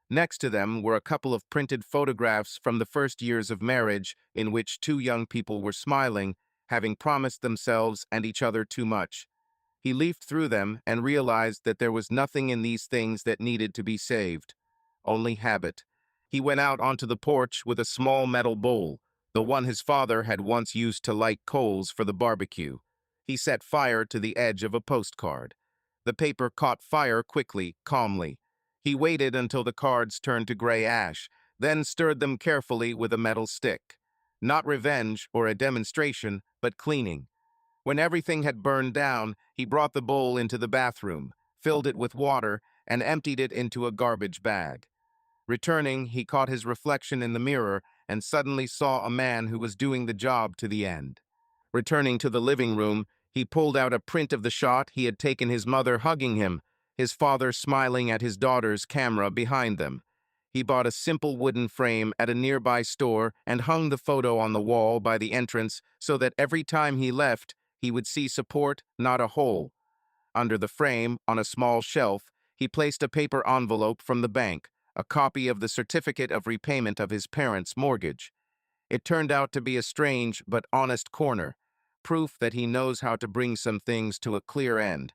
Next to them were a couple of printed photographs from the first years of marriage in which 2 young people were smiling, having promised themselves and each other too much. He leafed through them and realized that there was nothing in these things that needed to be saved. Only habit. He went out onto the porch with a small metal bowl, the one his father had once used to light coals for the barbecue. He set fire to the edge of a postcard. The paper caught fire quickly, calmly. He waited until the cards turned to gray ash, then stirred them carefully with a metal stick. Not revenge or a demonstration, but cleaning. When everything had burned down, he brought the bowl into the bathroom, filled it with water, and emptied it into a garbage bag. Returning, he caught his reflection in the mirror and suddenly saw a man who was doing the job to the end. Returning to the living room, he pulled out a print of the shot he had taken his mother hugging him, his father smiling at his daughter's camera behind them. He bought a simple wooden frame at a nearby store and hung the photo on the wall by the entrance so that every time he left, he would see support, not a hole. Under the frame, on a small shelf, he placed a paper envelope from the bank, a copy of the certificate of repayment of his parents' mortgage. It turned out to be a strange but honest corner, proof that he knows how to bring some things to a clear end.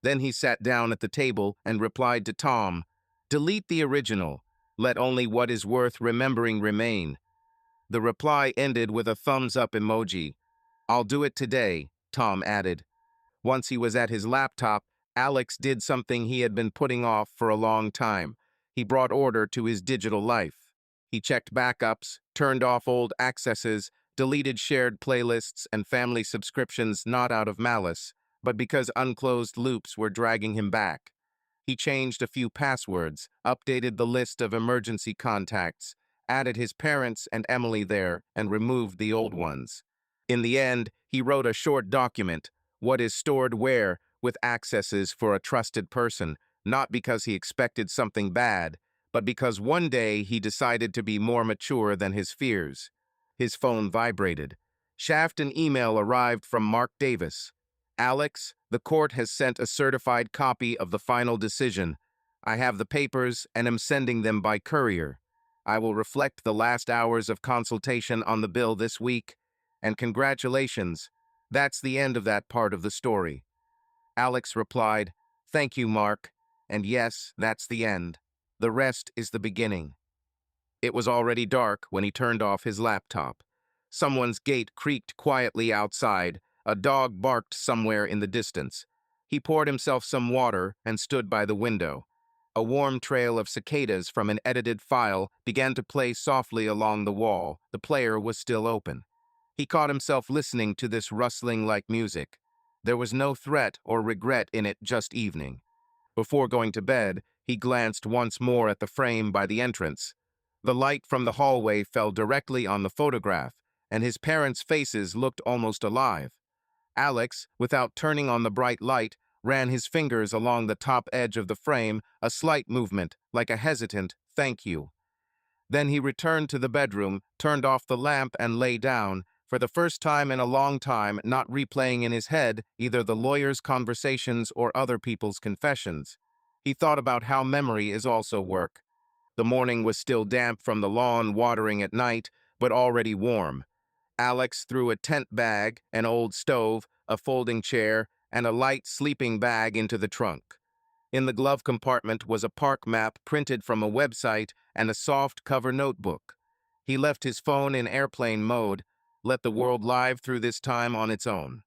Then he sat down at the table and replied to Tom, "Delete the original. Let only what is worth remembering remain." The reply ended with a thumbs-up emoji. "I'll do it today," Tom added. Once he was at his laptop, Alex did something he had been putting off for a long time. He brought order to his digital life. He checked backups, turned off old accesses, deleted shared playlists and family subscriptions not out of malice, but because unclosed loops were dragging him back. He changed a few passwords, updated the list of emergency contacts, added his parents and Emily there, and removed the old ones. In the end, he wrote a short document, what is stored where, with accesses for a trusted person, not because he expected something bad, but because one day he decided to be more mature than his fears. His phone vibrated. Shaft an email arrived from Mark Davis. "Alex, the court has sent a certified copy of the final decision. I have the papers and am sending them by courier. I will reflect the last hours of consultation on the bill this week, and congratulations. That's the end of that part of the story." Alex replied, "Thank you, Mark. And yes, that's the end. The rest is the beginning." It was already dark when he turned off his laptop. Someone's gate creaked quietly outside. A dog barked somewhere in the distance. He poured himself some water and stood by the window. A warm trail of cicadas from an edited file began to play softly along the wall. The player was still open. He caught himself listening to this rustling like music. There was no threat or regret in it, just evening. Before going to bed, he glanced once more at the frame by the entrance. The light from the hallway fell directly on the photograph, and his parents' faces looked almost alive. Alex, without turning on the bright light, ran his fingers along the top edge of the frame, a slight movement, like a hesitant "thank you." Then he returned to the bedroom, turned off the lamp, and lay down, for the first time in a long time not replaying in his head either the lawyer's conversations or other people's confessions. He thought about how memory is also work. The morning was still damp from the lawn watering at night, but already warm. Alex threw a tent bag, an old stove, a folding chair, and a light sleeping bag into the trunk. In the glove compartment was a park map printed from a website and a soft cover notebook. He left his phone in airplane mode, let the world live through this time on its own.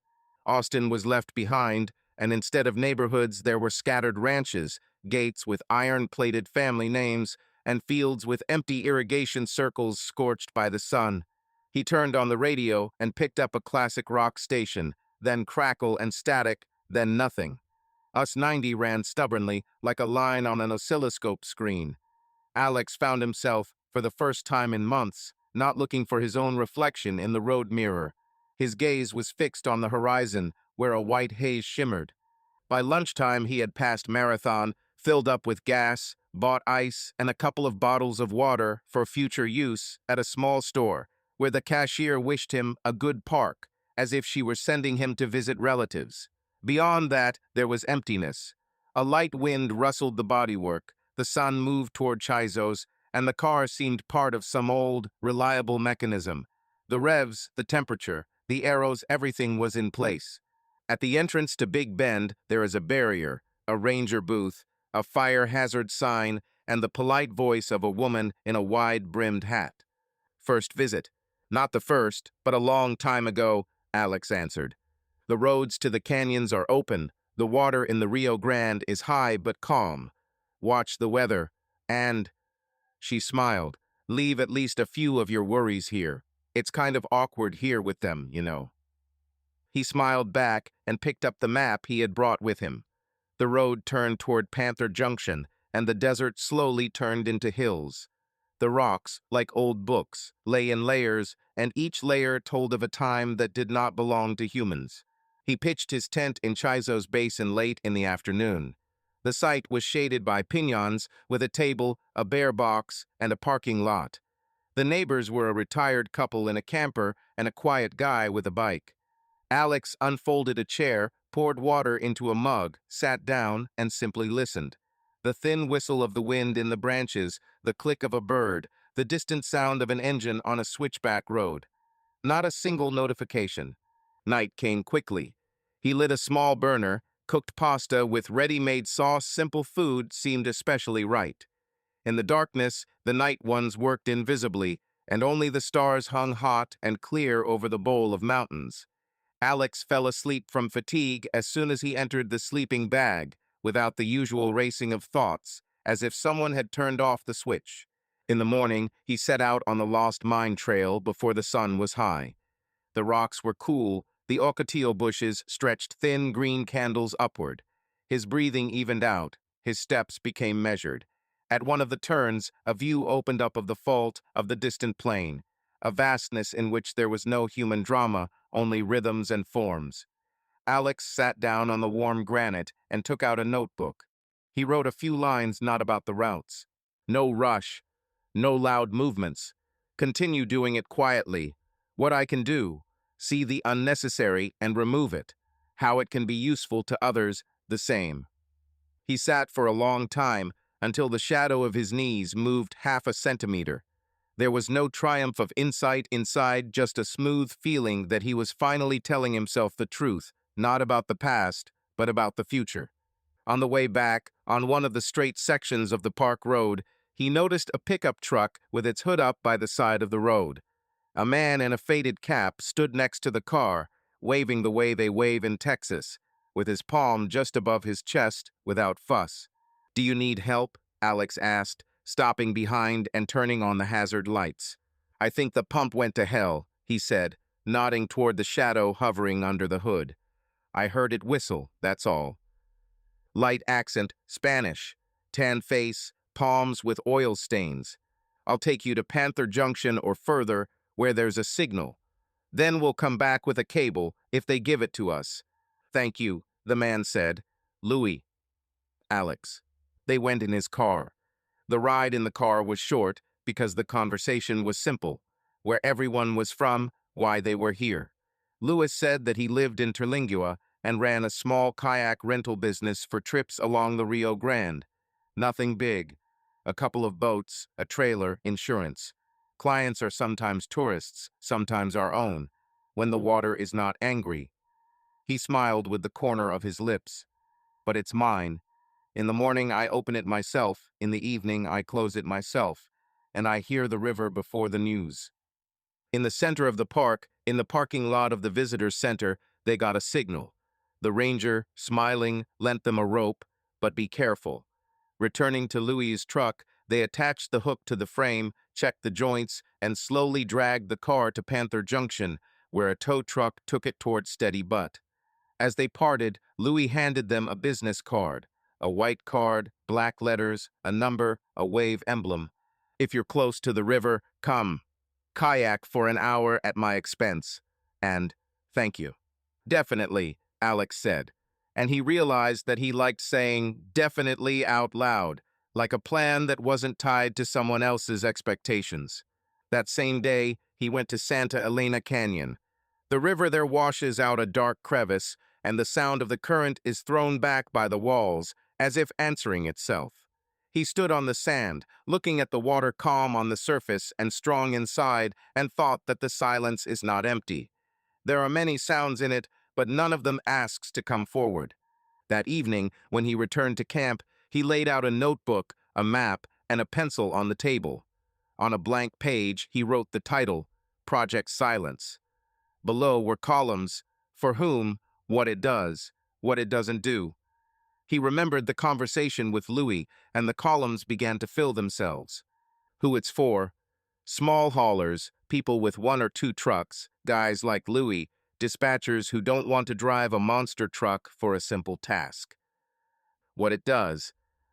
Austin was left behind, and instead of neighborhoods there were scattered ranches, gates with iron-plated family names, and fields with empty irrigation circles scorched by the sun. He turned on the radio and picked up a classic rock station, then crackle and static, then nothing. Us 90 ran stubbornly, like a line on an oscilloscope screen. Alex found himself, for the first time in months, not looking for his own reflection in the road mirror. His gaze was fixed on the horizon, where a white haze shimmered. By lunchtime, he had passed Marathon, filled up with gas, bought ice and a couple of bottles of water for future use at a small store, where the cashier wished him a good park, as if she were sending him to visit relatives. Beyond that, there was emptiness. A light wind rustled the bodywork, the sun moved toward Chizo's, and the car seemed part of some old, reliable mechanism. The revs, the temperature, the arrows, everything was in place. At the entrance to Big Bend, there is a barrier, a ranger booth, a fire hazard sign, and the polite voice of a woman in a wide-brimmed hat. "First visit." "Not the first, but a long time ago," Alex answered. "The roads to the canyons are open. The water in the Rio Grande is high but calm. Watch the weather, and, she smiled, leave at least a few of your worries here. It's kind of awkward here with them, you know. He smiled back and picked up the map he had brought with him. The road turned toward Panther Junction, and the desert slowly turned into hills. The rocks, like old books, lay in layers, and each layer told of a time that did not belong to humans. He pitched his tent in Chizo's basin late in the afternoon. The site was shaded by piñons, with a table, a bear box, and a parking lot. The neighbors were a retired couple in a camper and a quiet guy with a bike. Alex unfolded a chair, poured water into a mug, sat down, and simply listened. The thin whistle of the wind in the branches, the click of a bird, the distant sound of an engine on a switchback road. Not a single notification. Night came quickly. He lit a small burner, cooked pasta with ready-made sauce. Simple food seemed especially right. In the darkness, the night ones worked invisibly, and only the stars hung hot and clear over the bowl of mountains. Alex fell asleep from fatigue as soon as he entered the sleeping bag, without the usual racing of thoughts, as if someone had turned off the switch. In the morning, he set out on the lost mine trail before the sun was high. The rocks were cool, the ocotillo bushes stretched thin green candles upward. His breathing evened out, his steps became measured. At one of the turns, a view opened up of the fault of the distant plain, a vastness in which there was no human drama, only rhythms and forms. Alex sat down on the warm granite and took out a notebook. He wrote a few lines not about the routes. No rush, no loud movements. Continue doing it quietly. What I can do. See the unnecessary and remove it. How it can be useful to others, the same. He sat for a long time, until the shadow of his knees moved half a centimeter. There was no triumph of insight inside, just a smooth feeling that he was finally telling himself the truth, not about the past, but about the future. On the way back, on one of the straight sections of the park road, he noticed a pickup truck with its hood up by the side of the road. A man in a faded cap stood next to the car, waving the way they wave in Texas, with his palm just above his chest, without fuss. "Do you need help?" Alex asked, stopping behind and turning on the hazard lights. "I think the pump went to hell," he said, nodding toward the shadow hovering under the hood. "I heard it whistle, that's all." Light accent, Spanish. Tan face, palms with oil stains. "I'll take you to Panther Junction or further, where there's a signal. Then we'll come back with a cable, if they give it to us." "Thank you," the man said. "Louis." Alex. They went in his car. The ride in the car was short because the conversation was simple. Where everyone was from, why they were here. Louis said that he lived in Terlingua and ran a small kayak rental business for trips along the Rio Grande. Nothing big. A couple of boats, a trailer, insurance. Clients are sometimes tourists, sometimes our own, when the water is not angry. He smiled with the corner of his lips. "But it's mine. In the morning I open it myself, in the evening I close it myself, and I hear the river before the news." In the center of the park, in the parking lot of the visitor center, they got a signal. The ranger, smiling, lent them a rope, "But be careful." Returning to Louis's truck, they attached the hook to the frame, checked the joints, and slowly dragged the car to Panther Junction, where a tow truck took it toward Steady Butt. As they parted, Louis handed them a business card. A white card, black letters, a number, a wave emblem. "If you're close to the river, come. Kayak for an hour at my expense." And, "Thank you." "Definitely," Alex said. And he realized that he liked saying "definitely" out loud, like a plan that wasn't tied to someone else's expectations. That same day, he went to Santa Elena Canyon. The river there washes out a dark crevice, and the sound of the current is thrown back by the walls, as if answering itself. He stood on the sand, looking at the water calm on the surface and strong inside, and thought that the silence is not empty. There are many sounds in it, but none of them asks to come forward. That evening, when he returned to camp, he laid out a notebook, a map, and a pencil on the table. On a blank page, he wrote the title, Project Silence. Below were columns, for whom, what it does, What it doesn't do. He remembered the conversation with Louis, and the columns began to fill themselves. Who it's for? Small haulers, people with one or two trucks, guys like Louis, dispatchers who don't want to drive a monster truck for a simple task. What it does: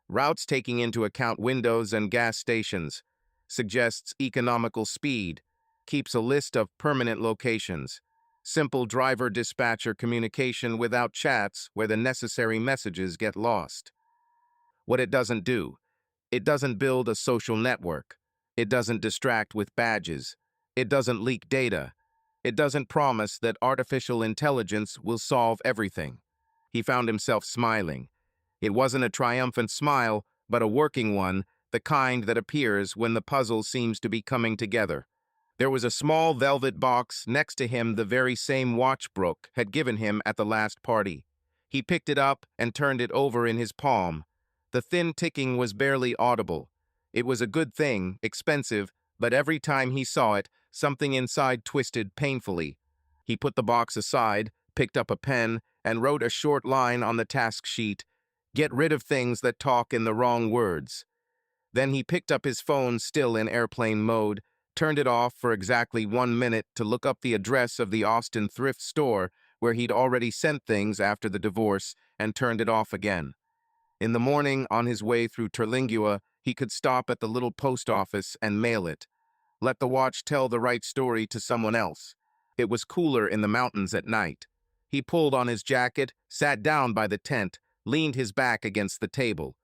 routes taking into account windows and gas stations, suggests economical speed, keeps a list of permanent locations, simple driver-dispatcher communication without chats where the necessary messages get lost. What it doesn't do: it doesn't build a social network. It doesn't distract with badges. It doesn't leak data. It doesn't promise that artificial intelligence will solve everything. He found himself smiling. It wasn't a triumphant smile, but a working one, the kind that appears when the puzzle seems to be coming together. There was a small velvet box next to him, the very same watch Brooke had given him at the last party. He picked it up and turned it over in his palm. The thin ticking was barely audible. It was a good thing, expensive, but every time he saw it, something inside twisted painfully. He put the box aside, picked up a pen, and wrote a short line on the task sheet: "Get rid of things that talk in the wrong words." Then he picked up his phone, still in airplane mode, turned it off for exactly 1 minute to look up the address of the Austin thrift store where he'd already sent things after the divorce, and turned it off again. In the morning, on his way through Terlingua, he could stop at the little post office and mail it. Let the watch tell the right story to someone else. It was cooler in the mountains at night. He pulled on his jacket, sat down by the tent, leaned his back against the table.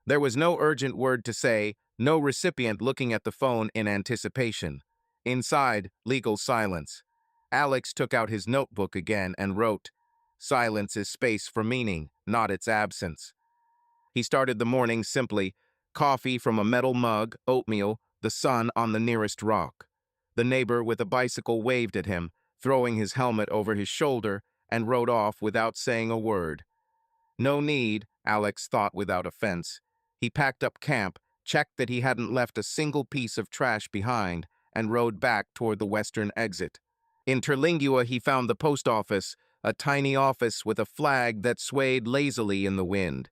There was no urgent word to say, no recipient looking at the phone in anticipation. Inside, legal silence. Alex took out his notebook again and wrote. Silence is space for meaning, not its absence. He started the morning simply: coffee from a metal mug, oatmeal, the sun on the nearest rock. The neighbor with a bicycle waved at him, throwing his helmet over his shoulder, and rode off without saying a word. No need, Alex thought without offense. He packed up camp, checked that he hadn't left a single piece of trash behind, and rode back toward the western exit. In Terlingua, he found the post office, a tiny office with a flag that swayed lazily in the wind.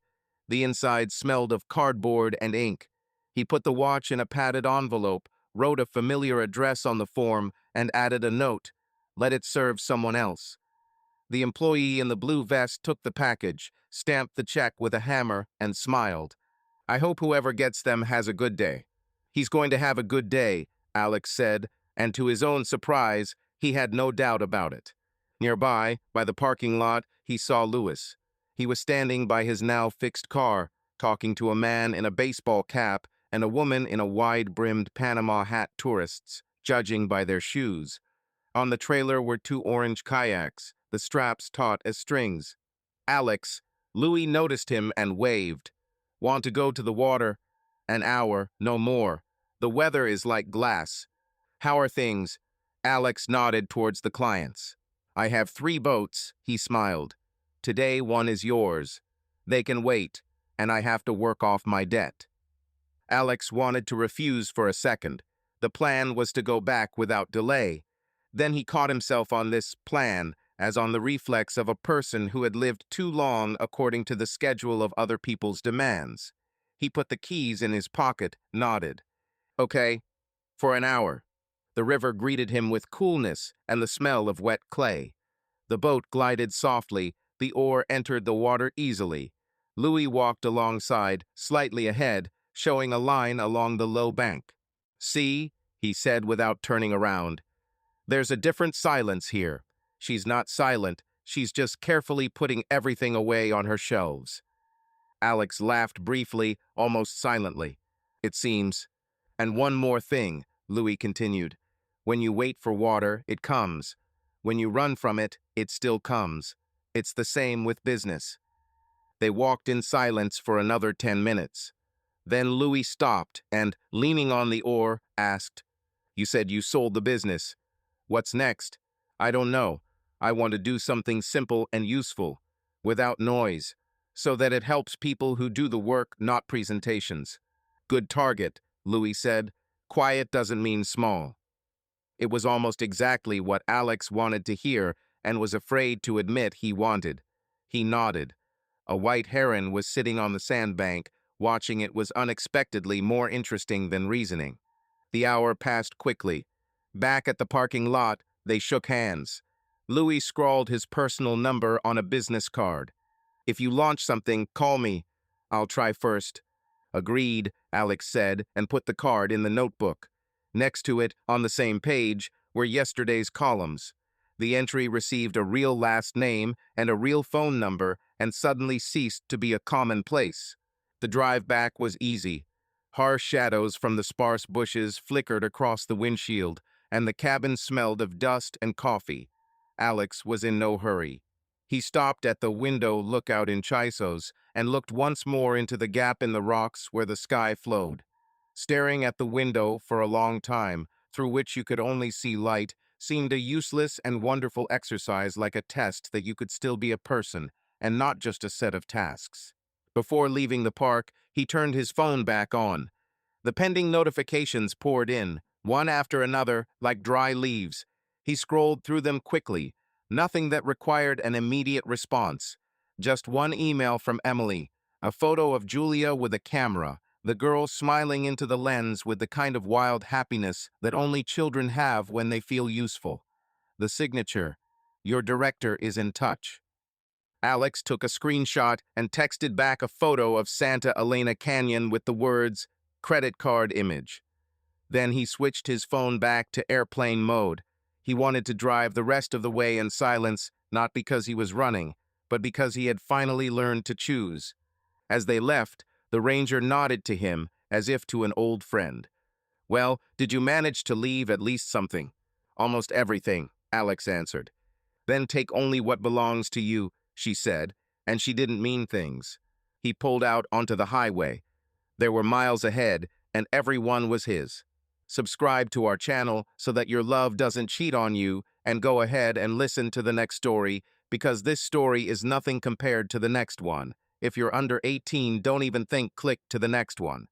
The inside smelled of cardboard and ink. He put the watch in a padded envelope, wrote a familiar address on the form, and added a note: let it serve someone else. The employee in the blue vest took the package, stamped the check with a hammer, and smiled. I hope whoever gets them has a good day. He's going to have a good day, Alex said, and to his own surprise, he had no doubt about it. Nearby, by the parking lot, he saw Louis. He was standing by his now fixed car, talking to a man in a baseball cap and a woman in a wide-brimmed Panama hat, tourists, judging by their shoes. On the trailer were 2 orange kayaks, the straps taut as strings. Alex, Louis noticed him and waved. Want to go to the water? An hour, no more. The weather is like glass. How are things? Alex nodded towards the clients. I have 3 boats, he smiled. Today one is yours. They can wait, and I have to work off my debt. Alex wanted to refuse for a second. The plan was to go back without delay. Then he caught himself on this plan as on the reflex of a person who had lived too long according to the schedule of other people's demands. He put the keys in his pocket, nodded. Okay, for an hour. The river greeted him with coolness and the smell of wet clay. The boat glided softly, the oar entered the water easily. Louis walked alongside, slightly ahead, showing a line along the low bank. See, he said without turning around. There's a different silence here. She's not silent, she's just carefully putting everything away on her shelves. Alex laughed briefly, almost silently. It seems. And one more thing, Louis continued. When you wait for water, it comes. When you run from it, it still comes. It's the same with business. They walked in silence for another 10 minutes. Then Louis stopped and, leaning on the oar, asked, You said you sold the business. What's next? I don't know. I want to do something simple and useful, without noise, so that it helps people who do the work, not presentations. Good target, Louis said. Quiet doesn't mean small. It was almost exactly what Alex wanted to hear and was afraid to admit he wanted. He nodded. A white heron was sitting on the sandbank. Watching it was unexpectedly more interesting than reasoning. The hour passed quickly. Back at the parking lot, they shook hands. Louis scrawled his personal number on a business card. "If you launch something, call me. I'll try first." "Agreed," Alex said, and put the card in the notebook. Next to it, on the same page, were yesterday's columns. The entry received a real last name and a real phone number and suddenly ceased to be a commonplace. The drive back was easy. Harsh shadows from the sparse bushes flickered across the windshield, and the cabin smelled of dust and coffee. Alex was in no hurry. He stopped at the window lookout in Chisos and looked once more into the gap in the rocks where the sky flowed. Staring at the window for a long time, through which you could only see light, seemed a useless and wonderful exercise, like a test that you could still be a person and not just a set of tasks. Before leaving the park, he turned his phone back on. The pending notifications poured in, one after another, like dry leaves. He scrolled through them quickly. Nothing that required an immediate response. Just one email from Emily, a photo of Julia with a camera, the girl smiling into the lens with the kind of wild happiness that only children have when they feel useful. The signature, "Your director is in touch." Alex took a screenshot and texted back a photo of Santa Elena Canyon with the words, "Credit card image." Then he switched his phone back to airplane mode. He wanted to drive the rest of the way in silence, not because he was running, but because he had finally learned to choose. As they left, the ranger nodded to him as if to an old friend. "Well, did you manage to leave at least something?" "Almost everything," Alex answered. "Then take only what belongs to you," she said, and she didn't mean things. He pulled out onto the highway. There were miles ahead, and every one was his. Subscribe to our channel so that your love doesn't cheat on you, and go ahead and listen to the next story, because this story is nothing compared to the next one. If you're under 18, don't even think click to the next one.